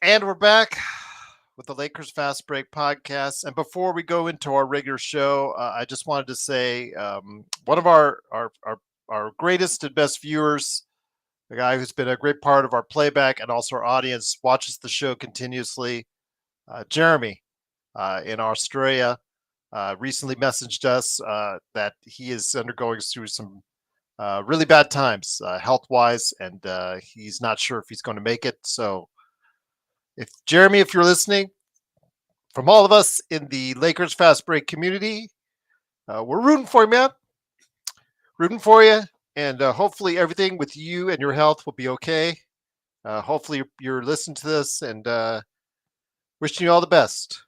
And we're back with the Lakers Fast Break podcast. And before we go into our regular show, I just wanted to say one of our greatest and best viewers, the guy who's been a great part of our playback and also our audience, watches the show continuously. Jeremy in Australia recently messaged us that he is undergoing through some really bad times health wise, and he's not sure if he's going to make it. So, if Jeremy, if you're listening, from all of us in the Lakers Fast Break community, we're rooting for you, man. Rooting for you, and hopefully everything with you and your health will be okay. Hopefully you're listening to this, and wishing you all the best.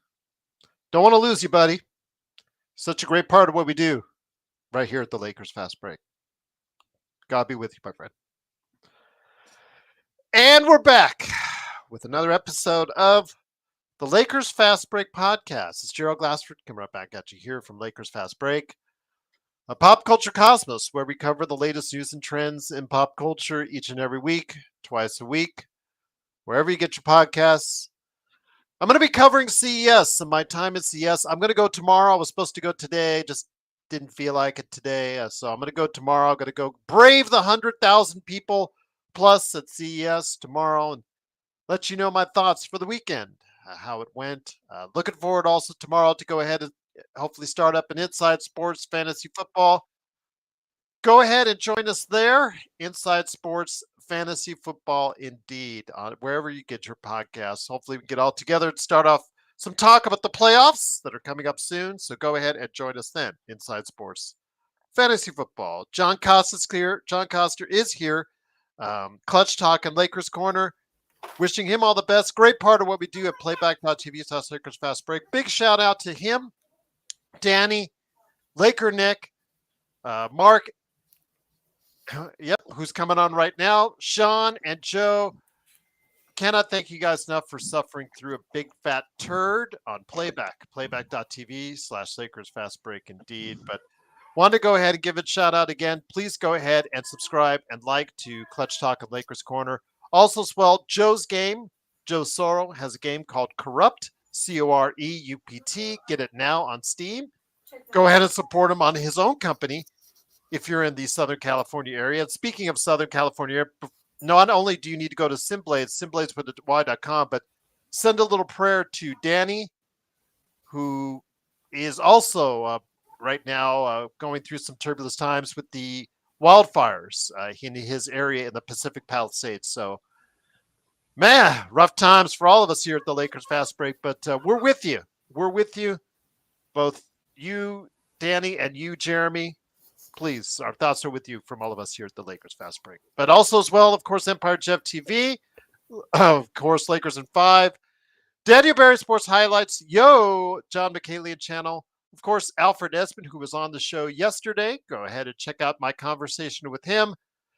Don't want to lose you, buddy. Such a great part of what we do right here at the Lakers Fast Break. God be with you, my friend. And we're back with another episode of the Lakers Fast Break podcast. It's Gerald Glassford coming right back at you here from Lakers Fast Break, a pop culture cosmos where we cover the latest news and trends in pop culture each and every week, twice a week, wherever you get your podcasts. I'm going to be covering CES and my time at CES. I'm going to go tomorrow. I was supposed to go today, just didn't feel like it today. So I'm going to go tomorrow. I'm going to go brave the 100,000 people plus at CES tomorrow and let you know my thoughts for the weekend, how it went. Looking forward also tomorrow to go ahead and hopefully start up an Inside Sports Fantasy Football. Go ahead and join us there, Inside Sports Fantasy Football, indeed, wherever you get your podcasts. Hopefully we can get all together and start off some talk about the playoffs that are coming up soon. So go ahead and join us then, Inside Sports Fantasy Football. John Costa's here. John Costa is here. Clutch Talk and Lakers Corner. Wishing him all the best. Great part of what we do at playback.tv/Lakers Fast Break. Big shout out to him, Danny, Laker Nick, Mark, yep, who's coming on right now, Sean and Joe. Cannot thank you guys enough for suffering through a big fat turd on playback.tv/Lakers Fast Break, indeed. But wanted to go ahead and give it a shout out again. Please go ahead and subscribe and like to Clutch Talk and Lakers Corner. Also, as well, Joe's game. Joe Soro has a game called Corrupt, Coreupt. Get it now on Steam. Go ahead and support him on his own company if you're in the Southern California area. And speaking of Southern California, not only do you need to go to Simblades with the Y.com, but send a little prayer to Danny, who is also right now going through some turbulent times with the wildfires in his area in the Pacific Palisades. So, man, rough times for all of us here at the Lakers Fast Break, but we're with you. We're with you, both you, Danny, and you, Jeremy. Please, our thoughts are with you from all of us here at the Lakers Fast Break. But also as well, of course, Empire Jeff TV, of course, Lakers in 5, Daniel Barry Sports Highlights, yo, John McCallion channel. Of course, Alfred Espen, who was on the show yesterday. Go ahead and check out my conversation with him.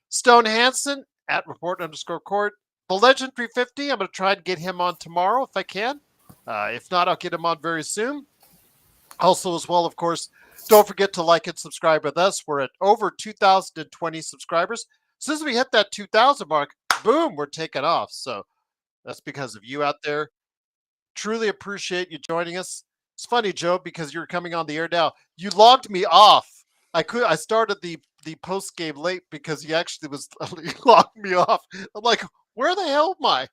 Stone Hansen at report_court. The Legend 350, I'm going to try and get him on tomorrow if I can. If not, I'll get him on very soon. Also, as well, of course, don't forget to like and subscribe with us. We're at over 2,020 subscribers. As soon as we hit that 2,000 mark, boom, we're taking off. So that's because of you out there. Truly appreciate you joining us. It's funny, Joe, because you're coming on the air now. You logged me off. I started the post game late because he actually he logged me off. I'm like, where the hell am I?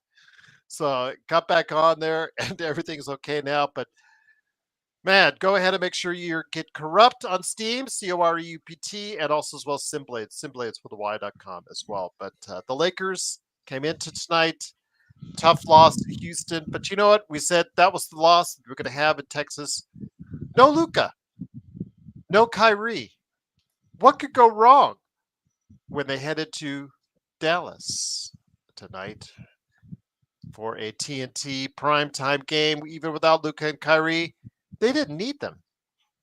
So I got back on there and everything's okay now. But man, go ahead and make sure you get Corrupt on Steam, Coreupt, and also as well Simblades with the Y.com as well. But the Lakers came into tonight. Tough loss to Houston, but you know what? We said that was the loss we're going to have in Texas. No Luka, no Kyrie. What could go wrong when they headed to Dallas tonight for a TNT primetime game? Even without Luka and Kyrie, they didn't need them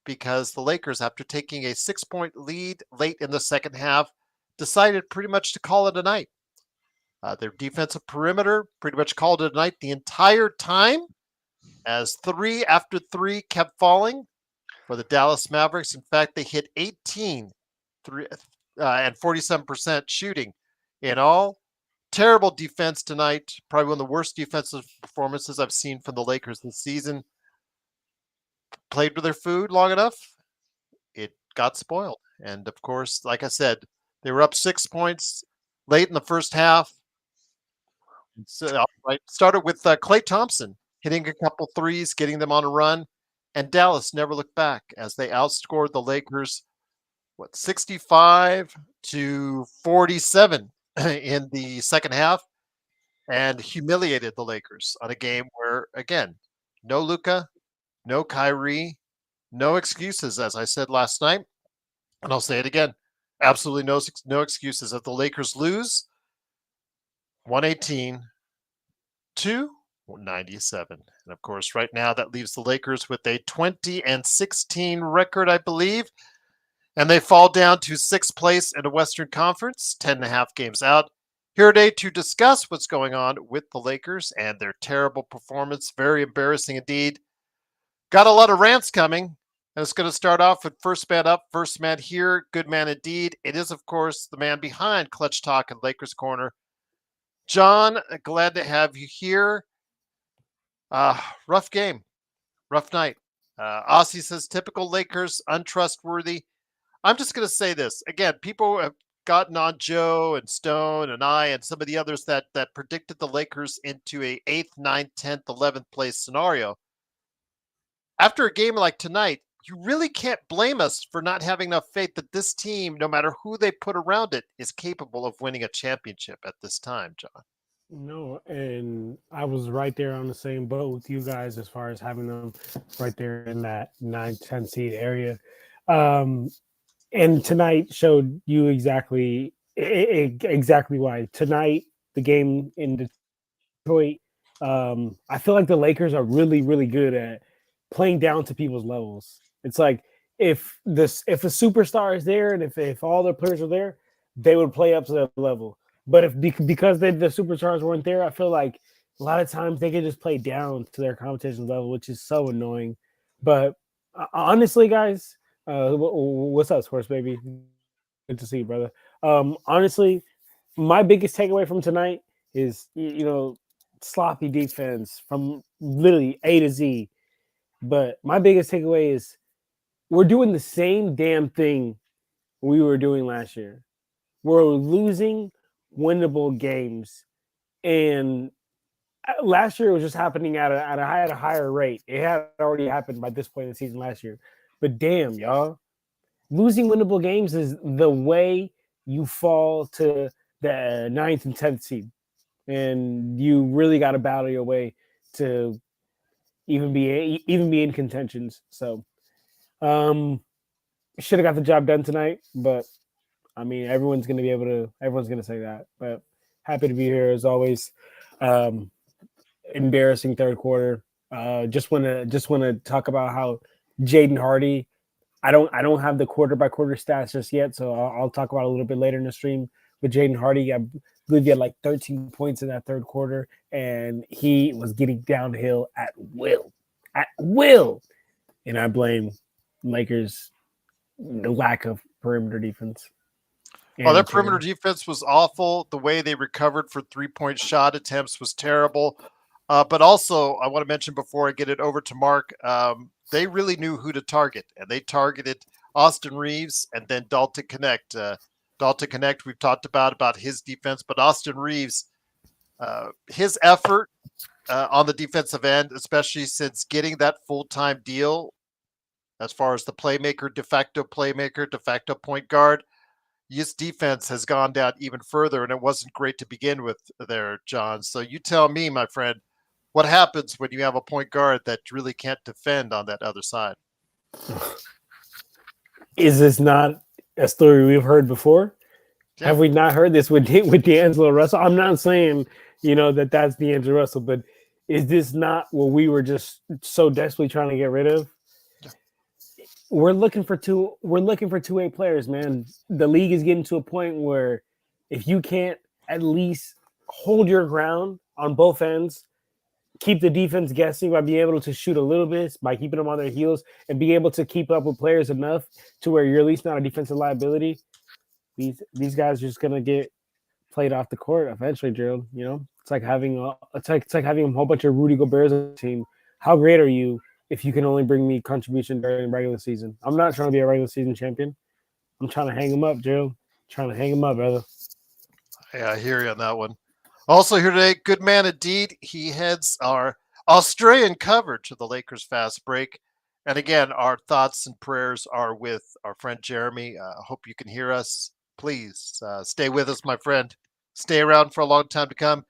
because the Lakers, after taking a 6-point lead late in the second half, decided pretty much to call it a night. Their defensive perimeter pretty much called it a night the entire time as 3 after 3 kept falling for the Dallas Mavericks. In fact, they hit 18 and 47% shooting in all. Terrible defense tonight. Probably one of the worst defensive performances I've seen from the Lakers this season. Played with their food long enough, it got spoiled. And of course, like I said, they were up 6 points late in the first half. So, right, started with Klay Thompson hitting a couple threes, getting them on a run, and Dallas never looked back as they outscored the Lakers, 65-47 in the second half, and humiliated the Lakers on a game where, again, no Luka, no Kyrie, no excuses, as I said last night, and I'll say it again. Absolutely no excuses. If the Lakers lose, 118 to 97. And of course, right now that leaves the Lakers with a 20-16 record, I believe. And they fall down to sixth place in the Western Conference, 10.5 games out. Here today to discuss what's going on with the Lakers and their terrible performance. Very embarrassing indeed. Got a lot of rants coming. And it's going to start off with first man up, first man here, good man indeed. It is, of course, the man behind Clutch Talk and Lakers Corner. John, glad to have you here. Rough game, rough night. Aussie says, typical Lakers, untrustworthy. I'm just going to say this. Again, people have gotten on Joe and Stone and I and some of the others that predicted the Lakers into a 8th, 9th, 10th, 11th place scenario. After a game like tonight, you really can't blame us for not having enough faith that this team, no matter who they put around it, is capable of winning a championship at this time, John. No, and I was right there on the same boat with you guys as far as having them right there in that 9-10 seed area. And tonight showed you exactly why. Tonight, the game in Detroit, I feel like the Lakers are really, really good at playing down to people's levels. It's like if a superstar is there and if all the players are there, they would play up to that level. But because the superstars weren't there, I feel like a lot of times they can just play down to their competition level, which is so annoying. But honestly, guys, what's up, Sports Baby? Good to see you, brother. Honestly, my biggest takeaway from tonight is sloppy defense from literally A to Z. But my biggest takeaway is we're doing the same damn thing we were doing last year. We're losing winnable games, and last year it was just happening at a higher rate. It had already happened by this point in the season last year. But damn, y'all, losing winnable games is the way you fall to the 9th and 10th seed, and you really got to battle your way to even be in contentions. So, should have got the job done tonight, but I mean, everyone's going to say that. But happy to be here as always. Embarrassing third quarter. Just want to talk about how Jaden Hardy. I don't have the quarter by quarter stats just yet, so I'll talk about it a little bit later in the stream. With Jaden Hardy, I believe he had like 13 points in that third quarter, and he was getting downhill at will, and I blame Lakers' lack of perimeter defense. Well, their perimeter defense was awful. The way they recovered for 3-point shot attempts was terrible. But also, I want to mention before I get it over to Mark, they really knew who to target, and they targeted Austin Reeves and then Dalton Connect. Dalton Connect, we've talked about his defense, but Austin Reeves, his effort on the defensive end, especially since getting that full-time deal as far as the de facto point guard, his defense has gone down even further, and it wasn't great to begin with there, John. So you tell me, my friend, what happens when you have a point guard that really can't defend on that other side? Is this not a story we've heard before? Yeah. Have we not heard this with D'Angelo Russell? I'm not saying, that's D'Angelo Russell, but is this not what we were just so desperately trying to get rid of? Yeah. We're looking for two-way players, man. The league is getting to a point where if you can't at least hold your ground on both ends, keep the defense guessing by being able to shoot a little bit, by keeping them on their heels, and be able to keep up with players enough to where you're at least not a defensive liability, these guys are just going to get played off the court eventually, Gerald. It's like having a whole bunch of Rudy Gobert's on the team. How great are you if you can only bring me contribution during the regular season? I'm not trying to be a regular season champion. I'm trying to hang him up, Gerald. Trying to hang him up, brother. Yeah, I hear you on that one. Also here today, good man indeed. He heads our Australian coverage of the Lakers fast break. And again, our thoughts and prayers are with our friend Jeremy. I hope you can hear us. Please stay with us, my friend. Stay around for a long time to come.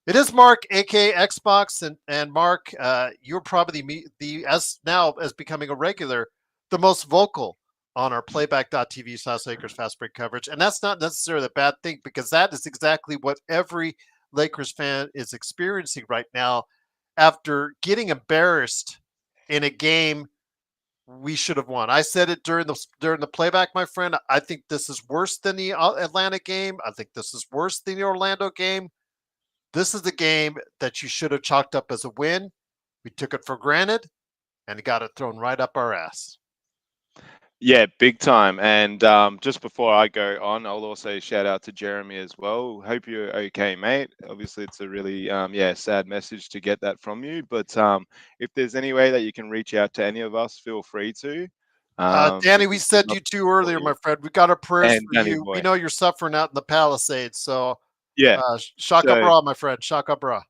It is Mark, aka Xbox, and Mark, you're probably the as now as becoming a regular, the most vocal on our playback.tv/Lakers fast break coverage, and that's not necessarily a bad thing because that is exactly what every Lakers fan is experiencing right now after getting embarrassed in a game we should have won. I said it during the playback, my friend. I think this is worse than the Atlanta game. I think this is worse than the Orlando game. This is the game that you should have chalked up as a win. We took it for granted and got it thrown right up our ass. Yeah, big time. And just before I go on, I'll also shout out to Jeremy as well. Hope you're okay, mate. Obviously, it's a really sad message to get that from you. But if there's any way that you can reach out to any of us, feel free to. Danny, we Because we'd said love you to too support earlier, you. my friend. We got our prayers And for Danny you. We boy. know you're suffering out in the Palisades. So, Yeah. Shaka So bra, my friend. Shaka bra.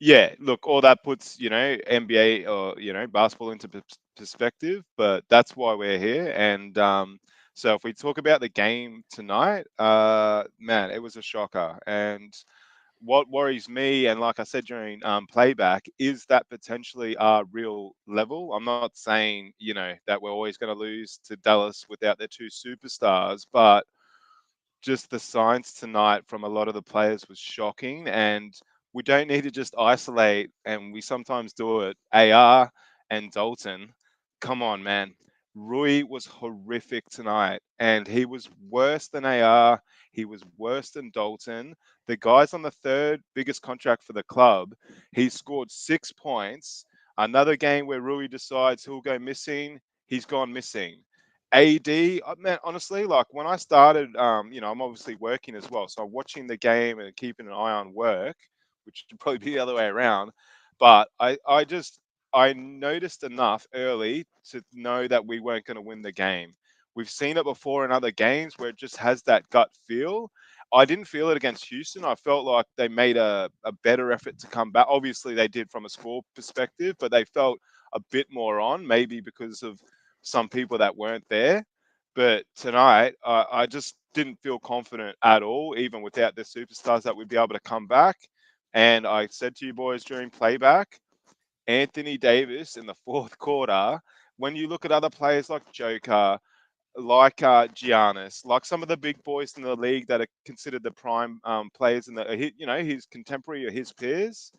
yeah, look, all that puts, NBA or, basketball into perspective, but that's why we're here. And so if we talk about the game tonight, man, it was a shocker. And what worries me, and like I said during playback, is that potentially our real level. I'm not saying, that we're always going to lose to Dallas without their two superstars, but just the signs tonight from a lot of the players was shocking. And we don't need to just isolate, and we sometimes do it, AR and Dalton. Come on, man. Rui was horrific tonight, and he was worse than AR. He was worse than Dalton. The guy's on the third biggest contract for the club. He scored 6 points. Another game where Rui decides he'll go missing, he's gone missing. AD, man, honestly, like when I started, I'm obviously working as well, so I'm watching the game and keeping an eye on work, which should probably be the other way around. But I noticed enough early to know that we weren't going to win the game. We've seen it before in other games where it just has that gut feel. I didn't feel it against Houston. I felt like they made a better effort to come back. Obviously, they did from a score perspective, but they felt a bit more on, maybe because of some people that weren't there. But tonight, I just didn't feel confident at all, even without the superstars, that we'd be able to come back. And I said to you boys during playback, Anthony Davis in the fourth quarter, when you look at other players like Joker, like Giannis, like some of the big boys in the league that are considered the prime players in his contemporary or his peers,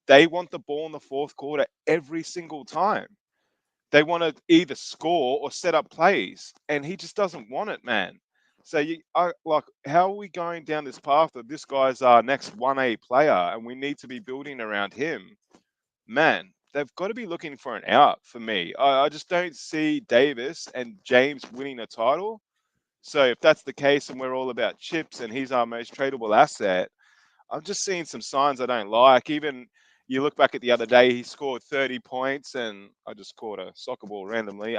they want the ball in the fourth quarter every single time. They want to either score or set up plays, and he just doesn't want it, man. So how are we going down this path that this guy's our next 1A player, and we need to be building around him? Man, they've got to be looking for an out for me. I just don't see Davis and James winning a title. So if that's the case, and we're all about chips, and he's our most tradable asset, I'm just seeing some signs I don't like. Even you look back at the other day, he scored 30 points, and I just caught a soccer ball randomly.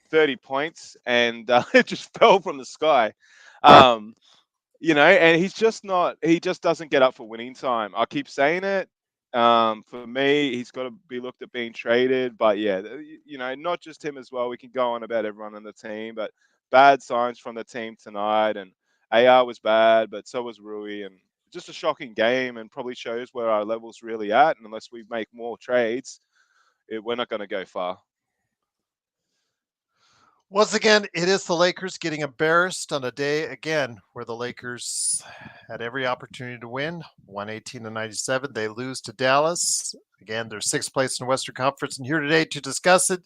30 points, and it just fell from the sky. Um, and he's just not. He just doesn't get up for winning time. I keep saying it. For me, he's got to be looked at being traded. But yeah, not just him as well. We can go on about everyone on the team, but bad signs from the team tonight. And AR was bad, but so was Rui, and just a shocking game, and probably shows where our level's really at. And unless we make more trades, we're not going to go far. Once again, it is the Lakers getting embarrassed on a day again where the Lakers had every opportunity to win. 118-97. They lose to Dallas. Again, they're sixth place in the Western Conference. And here today to discuss it,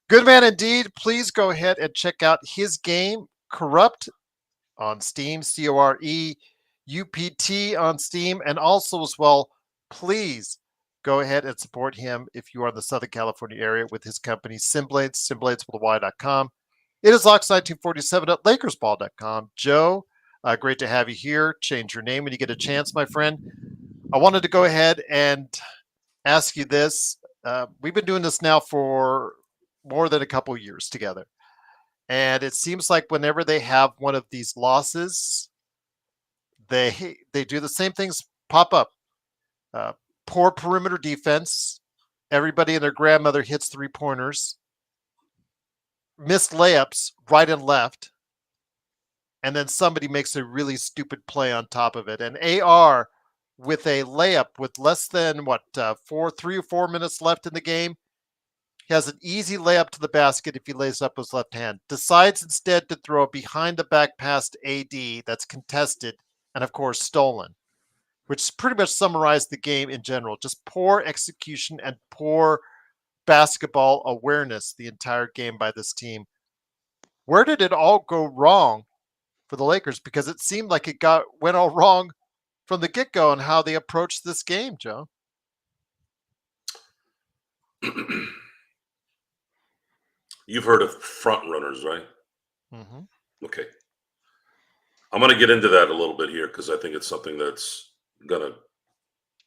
good man indeed. Please go ahead and check out his game, Corrupt, on Steam, COREUPT on Steam. And also as well, please go ahead and support him if you are in the Southern California area with his company, Simblades, simblades with a Y.com. It is Locks1947 at LakersBall.com. Joe, Great to have you here. Change your name when you get a chance, my friend. I wanted to go ahead and ask you this. We've been doing this now for more than a couple years together. And it seems like whenever they have one of these losses, they do the same things pop up. Uh, Poor perimeter defense. Everybody and their grandmother hits 3-pointers. Missed layups right and left. And then somebody makes a really stupid play on top of it. And AR with a layup with less than 3 or 4 minutes left in the game. He has an easy layup to the basket if he lays up his left hand. Decides instead to throw a behind the back pass to AD that's contested and of course stolen, which pretty much summarized the game in general. Just poor execution and poor basketball awareness the entire game by this team. Where did it all go wrong for the Lakers? Because it seemed like it went all wrong from the get-go on how they approached this game, Joe. You've heard of front runners, right? Mm-hmm. Okay. I'm going to get into that a little bit here because I think it's something that's going to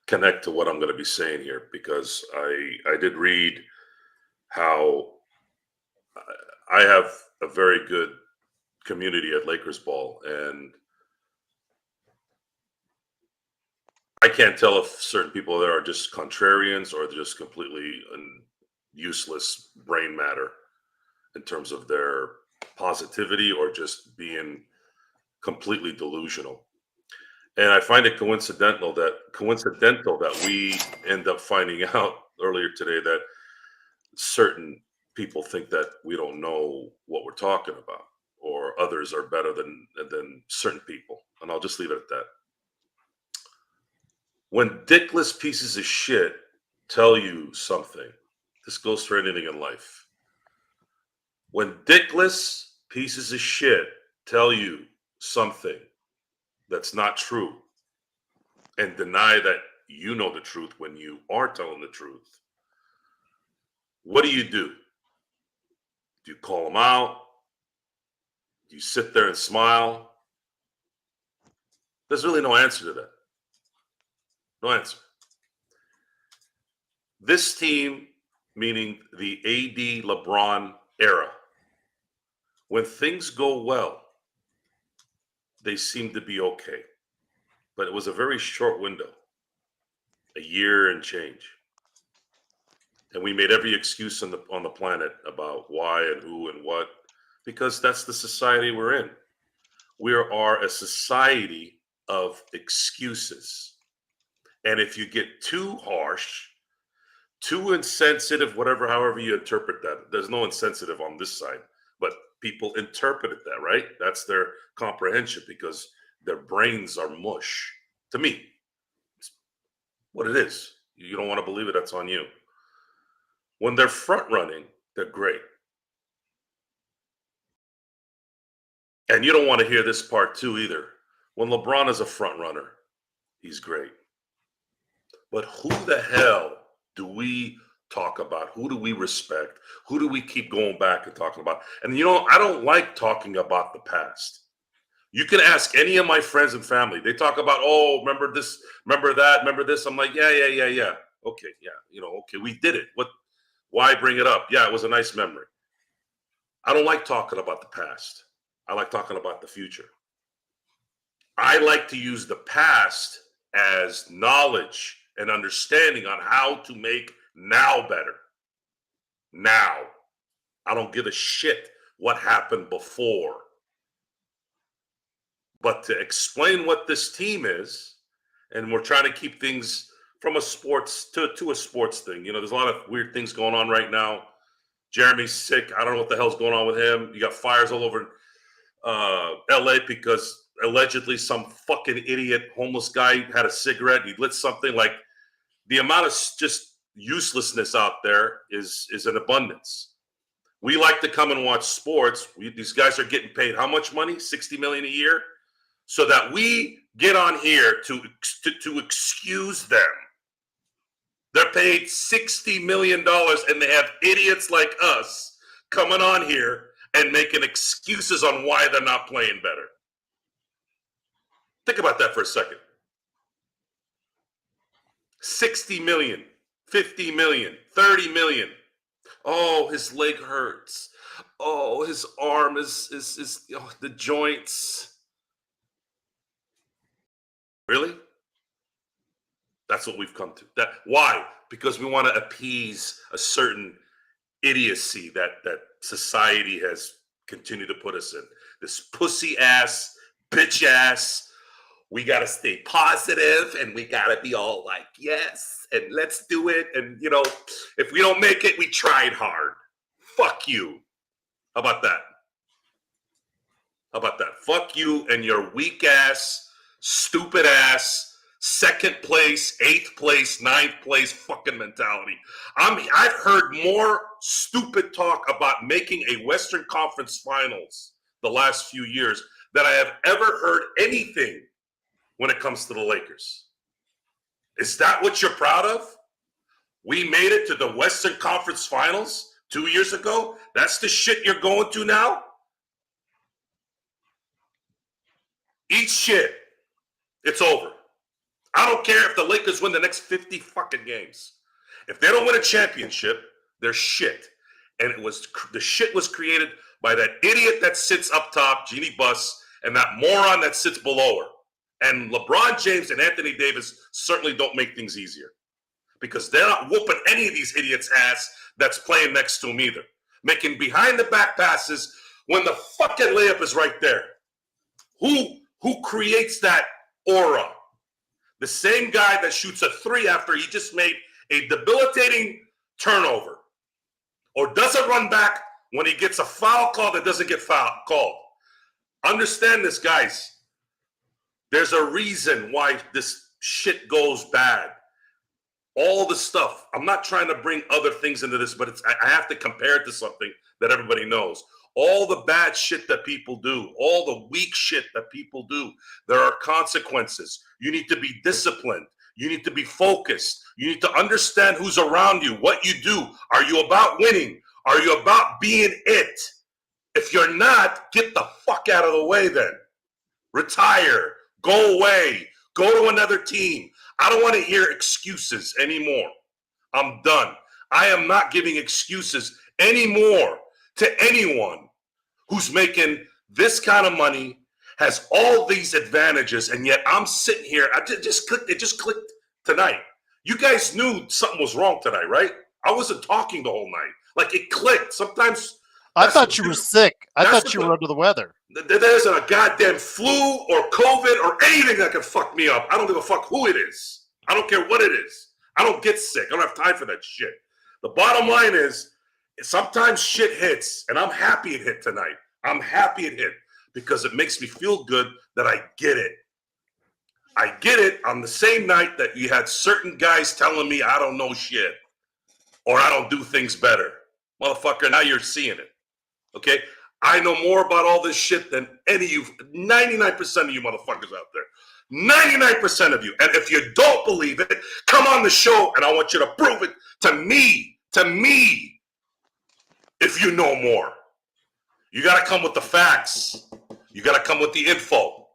connect to what I'm going to be saying here, because I did read how I have a very good community at Lakers Ball, and I can't tell if certain people there are just contrarians or just completely useless brain matter in terms of their positivity or just being completely delusional. And I find it coincidental that we end up finding out earlier today that certain people think that we don't know what we're talking about, or others are better than certain people. And I'll just leave it at that. When dickless pieces of shit tell you something, this goes for anything in life. When dickless pieces of shit tell you something that's not true and deny that you know the truth when you are telling the truth, what do? Do you call them out? Do you sit there and smile? There's really no answer to that. No answer. This team, meaning the AD LeBron era, when things go well, they seem to be okay. But it was a very short window, a year and change. And we made every excuse on the planet about why and who and what, because that's the society we're in. We are a society of excuses. And if you get too harsh, too insensitive, however you interpret that, there's no insensitive on this side, but people interpret it that, right? That's their comprehension because their brains are mush. To me, it's what it is. You don't want to believe it, that's on you. When they're front running, they're great. And you don't want to hear this part too either. When LeBron is a front runner, he's great. But who the hell do we talk about? Who do we respect? Who do we keep going back and talking about? And I don't like talking about the past. You can ask any of my friends and family. They talk about, oh, remember this, remember that, remember this. I'm like, yeah. Okay, yeah, okay, we did it. Why bring it up? Yeah, it was a nice memory. I don't like talking about the past. I like talking about the future. I like to use the past as knowledge and understanding on how to make now better. Now. I don't give a shit what happened before. But to explain what this team is, and we're trying to keep things from a sports to a sports thing. There's a lot of weird things going on right now. Jeremy's sick. I don't know what the hell's going on with him. You got fires all over LA because allegedly some fucking idiot homeless guy had a cigarette. He lit something. Like, the amount of just uselessness out there is in abundance. We like to come and watch sports. These guys are getting paid how much money? $60 million a year? So that we get on here to excuse them. They're paid $60 million and they have idiots like us coming on here and making excuses on why they're not playing better. Think about that for a second. 60 million, 50 million, 30 million. Oh, his leg hurts. Oh, his arm is the joints. Really? That's what we've come to. Why? Because we want to appease a certain idiocy that society has continued to put us in. This pussy ass, bitch ass. We got to stay positive and we got to be all like, yes, and let's do it. And, if we don't make it, we tried hard. Fuck you. How about that? How about that? Fuck you and your weak ass, stupid ass, second place, eighth place, ninth place fucking mentality. I've heard more stupid talk about making a Western Conference Finals the last few years than I have ever heard anything when it comes to the Lakers. Is that what you're proud of? We made it to the Western Conference Finals 2 years ago? That's the shit you're going to now? Eat shit. It's over. I don't care if the Lakers win the next 50 fucking games. If they don't win a championship, they're shit. And the shit was created by that idiot that sits up top, Jeannie Buss, and that moron that sits below her. And LeBron James and Anthony Davis certainly don't make things easier because they're not whooping any of these idiots' ass that's playing next to them either. Making behind-the-back passes when the fucking layup is right there. Who creates that aura? The same guy that shoots a three after he just made a debilitating turnover or doesn't run back when he gets a foul call that doesn't get called. Understand this, guys. There's a reason why this shit goes bad. All the stuff. I'm not trying to bring other things into this, but I have to compare it to something that everybody knows. All the bad shit that people do, all the weak shit that people do, there are consequences. You need to be disciplined. You need to be focused. You need to understand who's around you, what you do. Are you about winning? Are you about being it? If you're not, get the fuck out of the way then. Retire. Go away. Go to another team. I don't want to hear excuses anymore. I'm done. I am not giving excuses anymore to anyone who's making this kind of money, has all these advantages, and yet I'm sitting here. It just clicked tonight. You guys knew something was wrong tonight, right? I wasn't talking the whole night. Like, it clicked. Sometimes I thought you were sick. I thought you were under the weather. There isn't a goddamn flu or COVID or anything that can fuck me up. I don't give a fuck who it is. I don't care what it is. I don't get sick. I don't have time for that shit. The bottom line is sometimes shit hits, and I'm happy it hit tonight. I'm happy it hit because it makes me feel good that I get it. I get it on the same night that you had certain guys telling me I don't know shit or I don't do things better. Motherfucker, now you're seeing it. Okay? I know more about all this shit than any of you, 99% of you motherfuckers out there. 99% of you. And if you don't believe it, come on the show and I want you to prove it to me, if you know more. You got to come with the facts. You got to come with the info.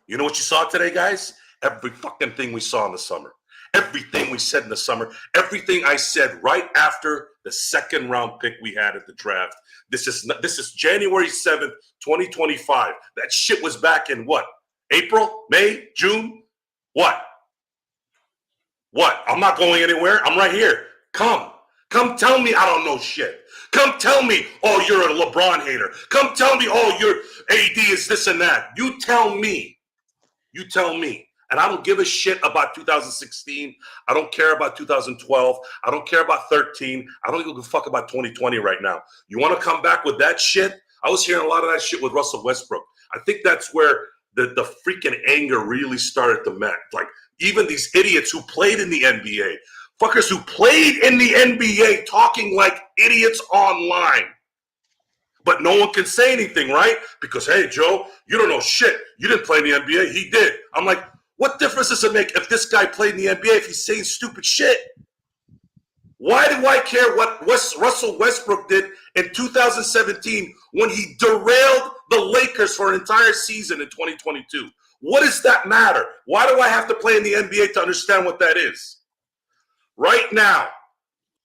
You know what you saw today, guys? Every fucking thing we saw in the summer. Everything we said in the summer. Everything I said right after the second round pick we had at the draft. This is January 7th, 2025. That shit was back in what? April? May? June? What? I'm not going anywhere. I'm right here. Come tell me I don't know shit. Come tell me, oh, you're a LeBron hater. Come tell me, oh, your AD is this and that. You tell me. And I don't give a shit about 2016. I don't care about 2012. I don't care about 13. I don't give a fuck about 2020 right now. You want to come back with that shit? I was hearing a lot of that shit with Russell Westbrook. I think that's where the freaking anger really started to melt. Like, even these idiots who played in the NBA, fuckers who played in the NBA talking like idiots online. But no one can say anything, right? Because, hey, Joe, you don't know shit. You didn't play in the NBA. He did. I'm like, what difference does it make if this guy played in the NBA if he's saying stupid shit? Why do I care what Russell Westbrook did in 2017 when he derailed the Lakers for an entire season in 2022? What does that matter? Why do I have to play in the NBA to understand what that is? Right now,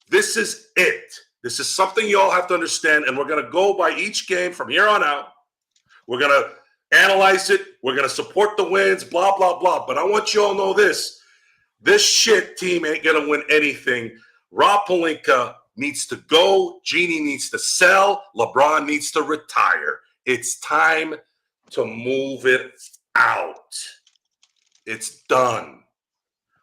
this is it. This is something you all have to understand, and we're going to go by each game from here on out. We're going to analyze it. We're going to support the wins, blah, blah, blah. But I want you all to know this. This shit team ain't going to win anything. Rob Pelinka needs to go. Genie needs to sell. LeBron needs to retire. It's time to move it out. It's done.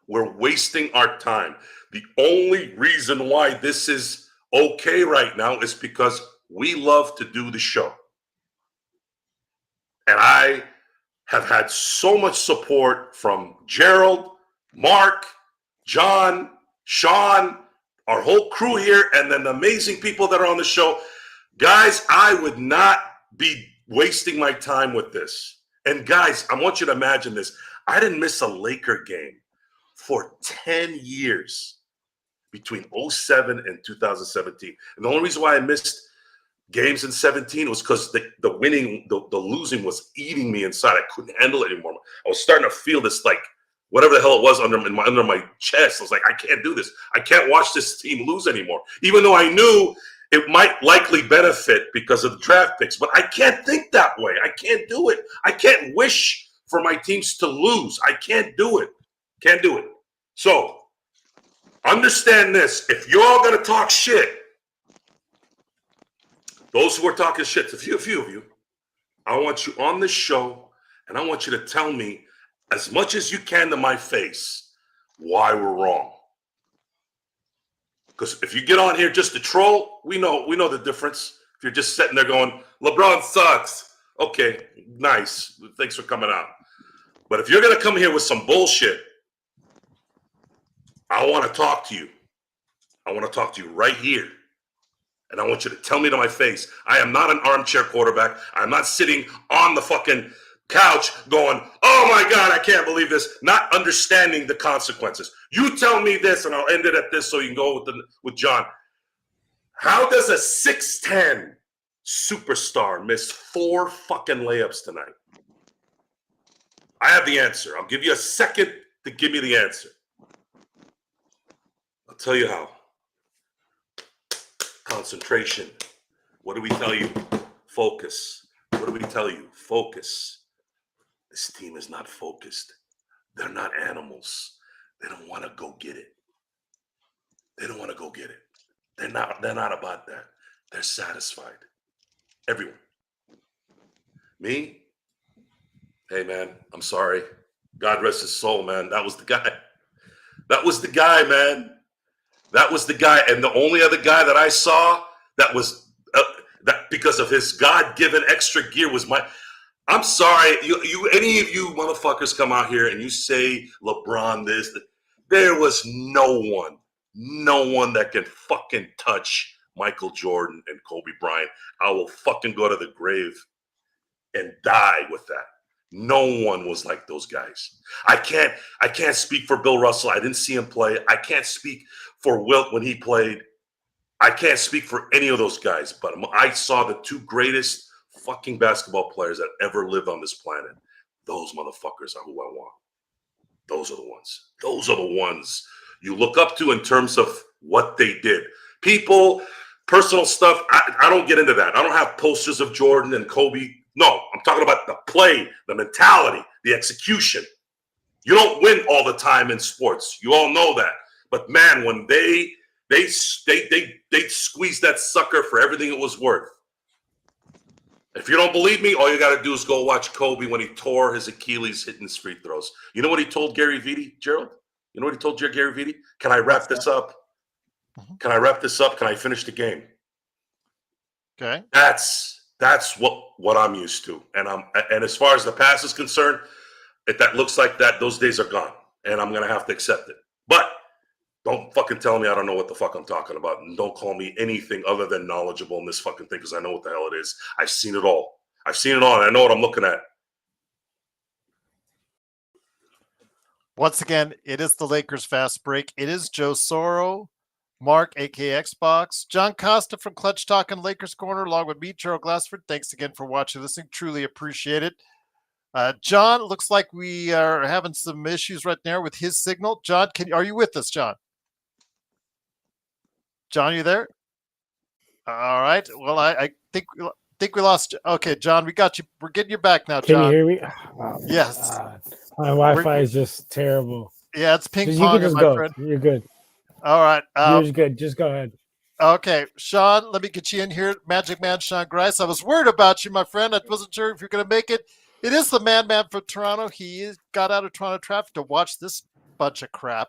We're wasting our time. The only reason why this is okay right now is because we love to do the show. And I have had so much support from Gerald, Mark, John, Sean, our whole crew here, and then the amazing people that are on the show. Guys, I would not be wasting my time with this. And guys, I want you to imagine this. I didn't miss a Laker game for 10 years between 2007 and 2017. And the only reason why I missed games in 17 was because the losing was eating me inside. I couldn't handle it anymore. I was starting to feel this, like, whatever the hell it was under my chest. I was like, I can't do this. I can't watch this team lose anymore. Even though I knew it might likely benefit because of the draft picks. But I can't think that way. I can't do it. I can't wish for my teams to lose. I can't do it. Can't do it. So understand this. If you're all going to talk shit, those who are talking shit, a few of you, I want you on this show, and I want you to tell me as much as you can to my face why we're wrong. Because if you get on here just to troll, we know the difference. If you're just sitting there going, LeBron sucks. Okay, nice. Thanks for coming out. But if you're going to come here with some bullshit, I want to talk to you. I want to talk to you right here. And I want you to tell me to my face, I am not an armchair quarterback. I'm not sitting on the fucking couch going, oh my God, I can't believe this, not understanding the consequences. You tell me this, and I'll end it at this so you can go with John. How does a 6'10" superstar miss 4 fucking layups tonight? I have the answer. I'll give you a second to give me the answer. I'll tell you how. Concentration. What do we tell you? Focus. What do we tell you? Focus. This team is not focused. They're not animals. They don't want to go get it. They don't want to go get it. They're not about that. They're satisfied. Everyone. Me? Hey, man, I'm sorry. God rest his soul, man. That was the guy. That was the guy, man. That was the guy. And the only other guy that I saw that was that because of his God-given extra gear was my. I'm sorry. Any of you motherfuckers come out here and you say LeBron this. There was no one that can fucking touch Michael Jordan and Kobe Bryant. I will fucking go to the grave and die with that. No one was like those guys. I can't speak for Bill Russell. I didn't see him play. I can't speak for Wilt when he played. I can't speak for any of those guys, but I saw the 2 greatest fucking basketball players that ever lived on this planet. Those motherfuckers are who I want. Those are the ones. Those are the ones you look up to in terms of what they did. People, personal stuff, I don't get into that. I don't have posters of Jordan and Kobe. No, I'm talking about the play, the mentality, the execution. You don't win all the time in sports. You all know that. But man, when they squeezed that sucker for everything it was worth. If you don't believe me, all you got to do is go watch Kobe when he tore his Achilles hitting his free throws. You know what he told Gary Vitti, Gerald? You know what he told Gary Vitti? Can I wrap this up? Can I wrap this up? Can I finish the game? Okay. That's what I'm used to. And as far as the past is concerned, if that looks like that, those days are gone. And I'm going to have to accept it. But don't fucking tell me I don't know what the fuck I'm talking about. And don't call me anything other than knowledgeable in this fucking thing because I know what the hell it is. I've seen it all. I've seen it all, and I know what I'm looking at. Once again, it is the Lakers Fast Break. It is Joe Soro, Mark, a.k.a. Xbox, John Costa from Clutch Talk and Lakers Corner, along with me, Gerald Glassford. Thanks again for watching, listening. Truly appreciate it. John, looks like we are having some issues right now with his signal. John, are you with us, John? John, you there? All right. Well, I think we lost. Okay, John, we got you. We're getting you back now, Can you John. hear me? Oh, Yes. my Wi-Fi is just terrible. Yeah, it's ping You can ponging, just my go. friend. You're good. All right. You're good. Just go ahead. Okay, Sean, let me get you in here. Magic Man Sean Grice. I was worried about you, my friend. I wasn't sure if you're going to make it. It is the man from Toronto. He got out of Toronto traffic to watch this bunch of crap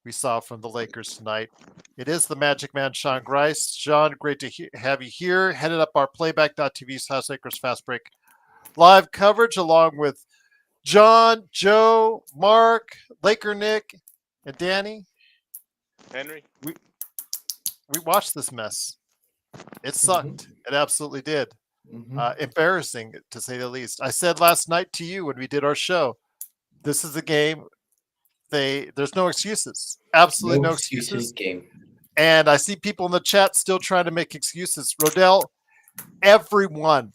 we saw from the Lakers tonight. It is the Magic Man Sean Grice. Sean, great to have you here. Headed up our playback.tv /Lakers Fast Break live coverage along with John, Joe, Mark, Laker Nick, and Danny. Henry. We watched this mess. It sucked. It absolutely did. Embarrassing, to say the least. I said last night to you when we did our show, this is a game. There's no excuses. Absolutely no excuses. Game. And I see people in the chat still trying to make excuses. Rodell, everyone,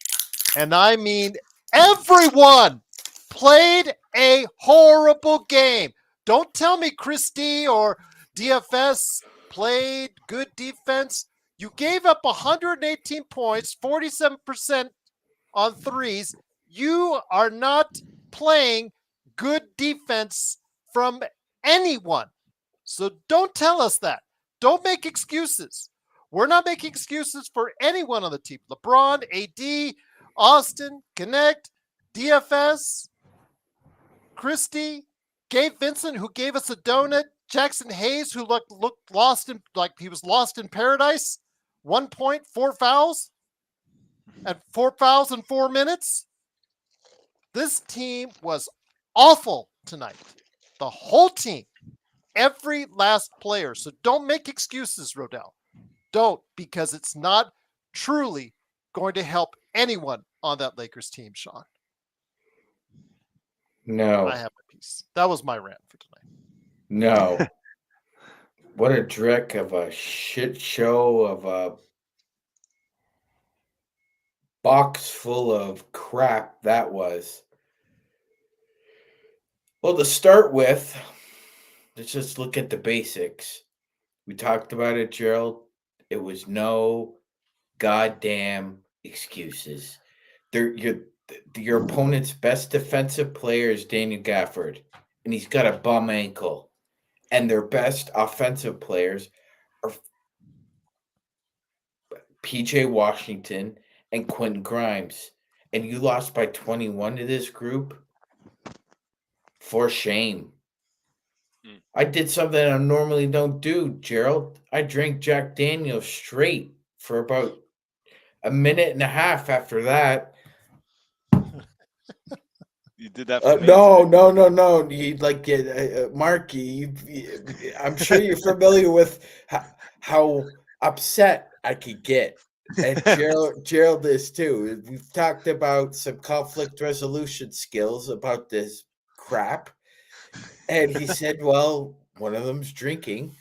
and I mean everyone, played a horrible game. Don't tell me Christie or DFS played good defense. You gave up 118 points, 47% on threes. You are not playing good defense from anyone. So don't tell us that. Don't make excuses. We're not making excuses for anyone on the team. LeBron, AD, Austin, Connect, DFS, Christie, Gabe Vincent, who gave us a donut, Jackson Hayes, who looked lost in, like he was lost in paradise. 1 point, 4 fouls, and 4 fouls in 4 minutes. This team was awful tonight. The whole team, every last player. So don't make excuses, Rodell. Don't, because it's not truly going to help anyone on that Lakers team, Sean. No. I have my piece. That was my rant for tonight. No. What a dreck of a shit show of a box full of crap that was. Well, to start with, let's just look at the basics. We talked about it, Gerald. It was no goddamn excuses. Your opponent's best defensive player is Daniel Gafford, and he's got a bum ankle. And their best offensive players are PJ Washington and Quentin Grimes. And you lost by 21 to this group? For shame. I did something I normally don't do, Gerald. I drank Jack Daniels straight for about a minute and a half after that. You did that for me. No. You like Mark. I'm sure you're familiar with how upset I could get, and Gerald is too. We've talked about some conflict resolution skills about this crap, and he said, "Well, one of them's drinking,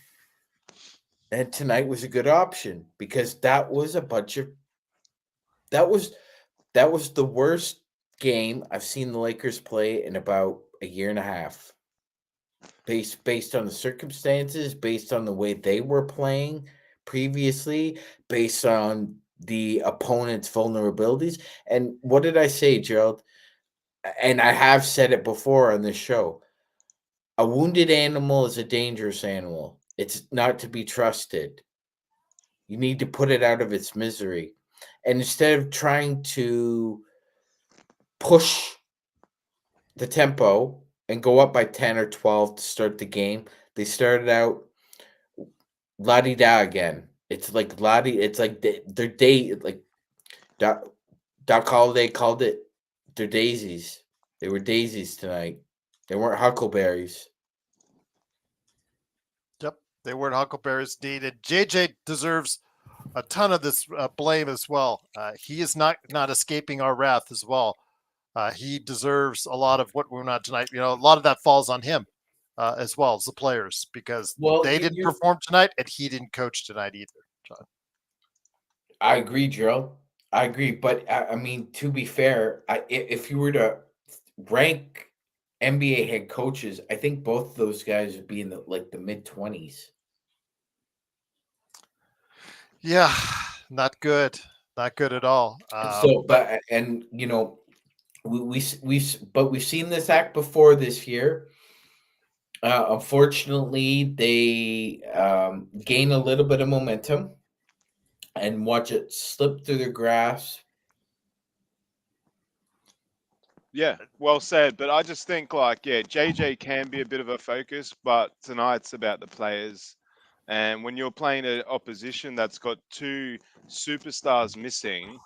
and tonight was a good option because that was a bunch of that was the worst game I've seen the Lakers play in about a year and a half. Based on the circumstances, based on the way they were playing previously, based on the opponent's vulnerabilities. And what did I say, Gerald? And I have said it before on this show. A wounded animal is a dangerous animal. It's not to be trusted. You need to put it out of its misery. And instead of trying to push the tempo and go up by 10 or 12 to start the game, they started out la-di-da again. It's like their day, like Doc Holliday called it, they're daisies. They were daisies tonight. They weren't huckleberries. Yep, they weren't huckleberries needed. JJ deserves a ton of this blame as well. He is not escaping our wrath as well. He deserves a lot of what we're not tonight. You know, a lot of that falls on him as well as the players because they didn't perform tonight and he didn't coach tonight either, John. I agree, Gerald. I agree. But, I mean, to be fair, if you were to rank NBA head coaches, I think both those guys would be in the mid-20s. Yeah, not good. Not good at all. And you know, we've seen this act before this year. Unfortunately, they gain a little bit of momentum and watch it slip through their grasp. Yeah, well said. But I just think JJ can be a bit of a focus, but tonight's about the players. And when you're playing an opposition that's got two superstars missing,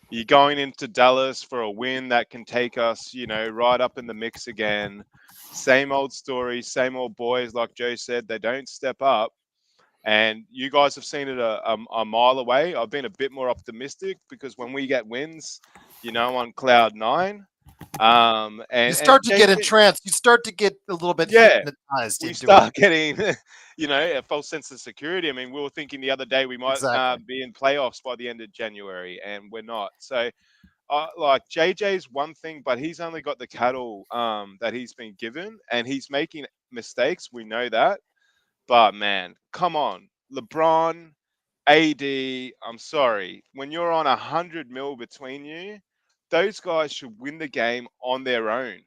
you're going into Dallas for a win that can take us, right up in the mix again. Same old story, same old boys. Like Joe said, they don't step up. And you guys have seen it a mile away. I've been a bit more optimistic because when we get wins, on cloud nine. You start to get entranced. You start to get a little bit hypnotized. We start getting, a false sense of security. I mean, we were thinking the other day we might be in playoffs by the end of January, and we're not. So, JJ's one thing, but he's only got the cattle that he's been given, and he's making mistakes. We know that. But man, come on, LeBron, AD. I'm sorry, when you're on 100 mil between you, those guys should win the game on their own.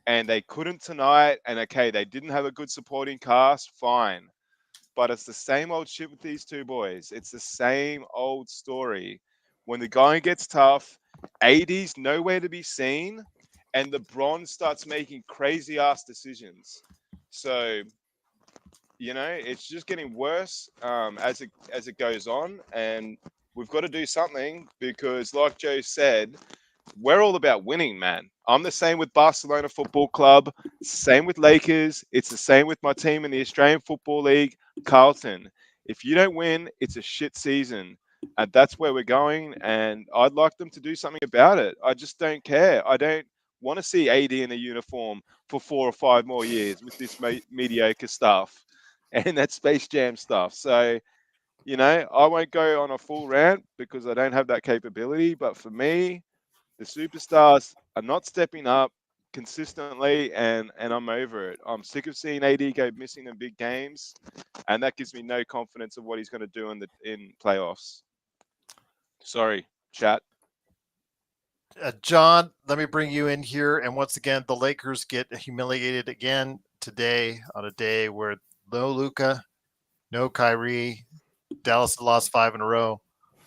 And they couldn't tonight. And okay, they didn't have a good supporting cast. Fine. But it's the same old shit with these two boys. It's the same old story. When the going gets tough, AD's nowhere to be seen. And LeBron starts making crazy ass decisions. So, it's just getting worse as it goes on. And we've got to do something because, like Joe said, we're all about winning, man. I'm the same with Barcelona Football Club, same with Lakers. It's the same with my team in the Australian Football League, Carlton. If you don't win, it's a shit season. And that's where we're going. And I'd like them to do something about it. I just don't care. I don't want to see AD in a uniform for 4 or 5 more years with this mediocre stuff and that Space Jam stuff. So, I won't go on a full rant because I don't have that capability. But for me, the superstars are not stepping up consistently, and I'm over it. I'm sick of seeing AD go missing in big games, and that gives me no confidence of what he's going to do in playoffs. Sorry, chat. John, let me bring you in here. And once again, the Lakers get humiliated again today on a day where no Luka, no Kyrie. Dallas lost 5 in a row,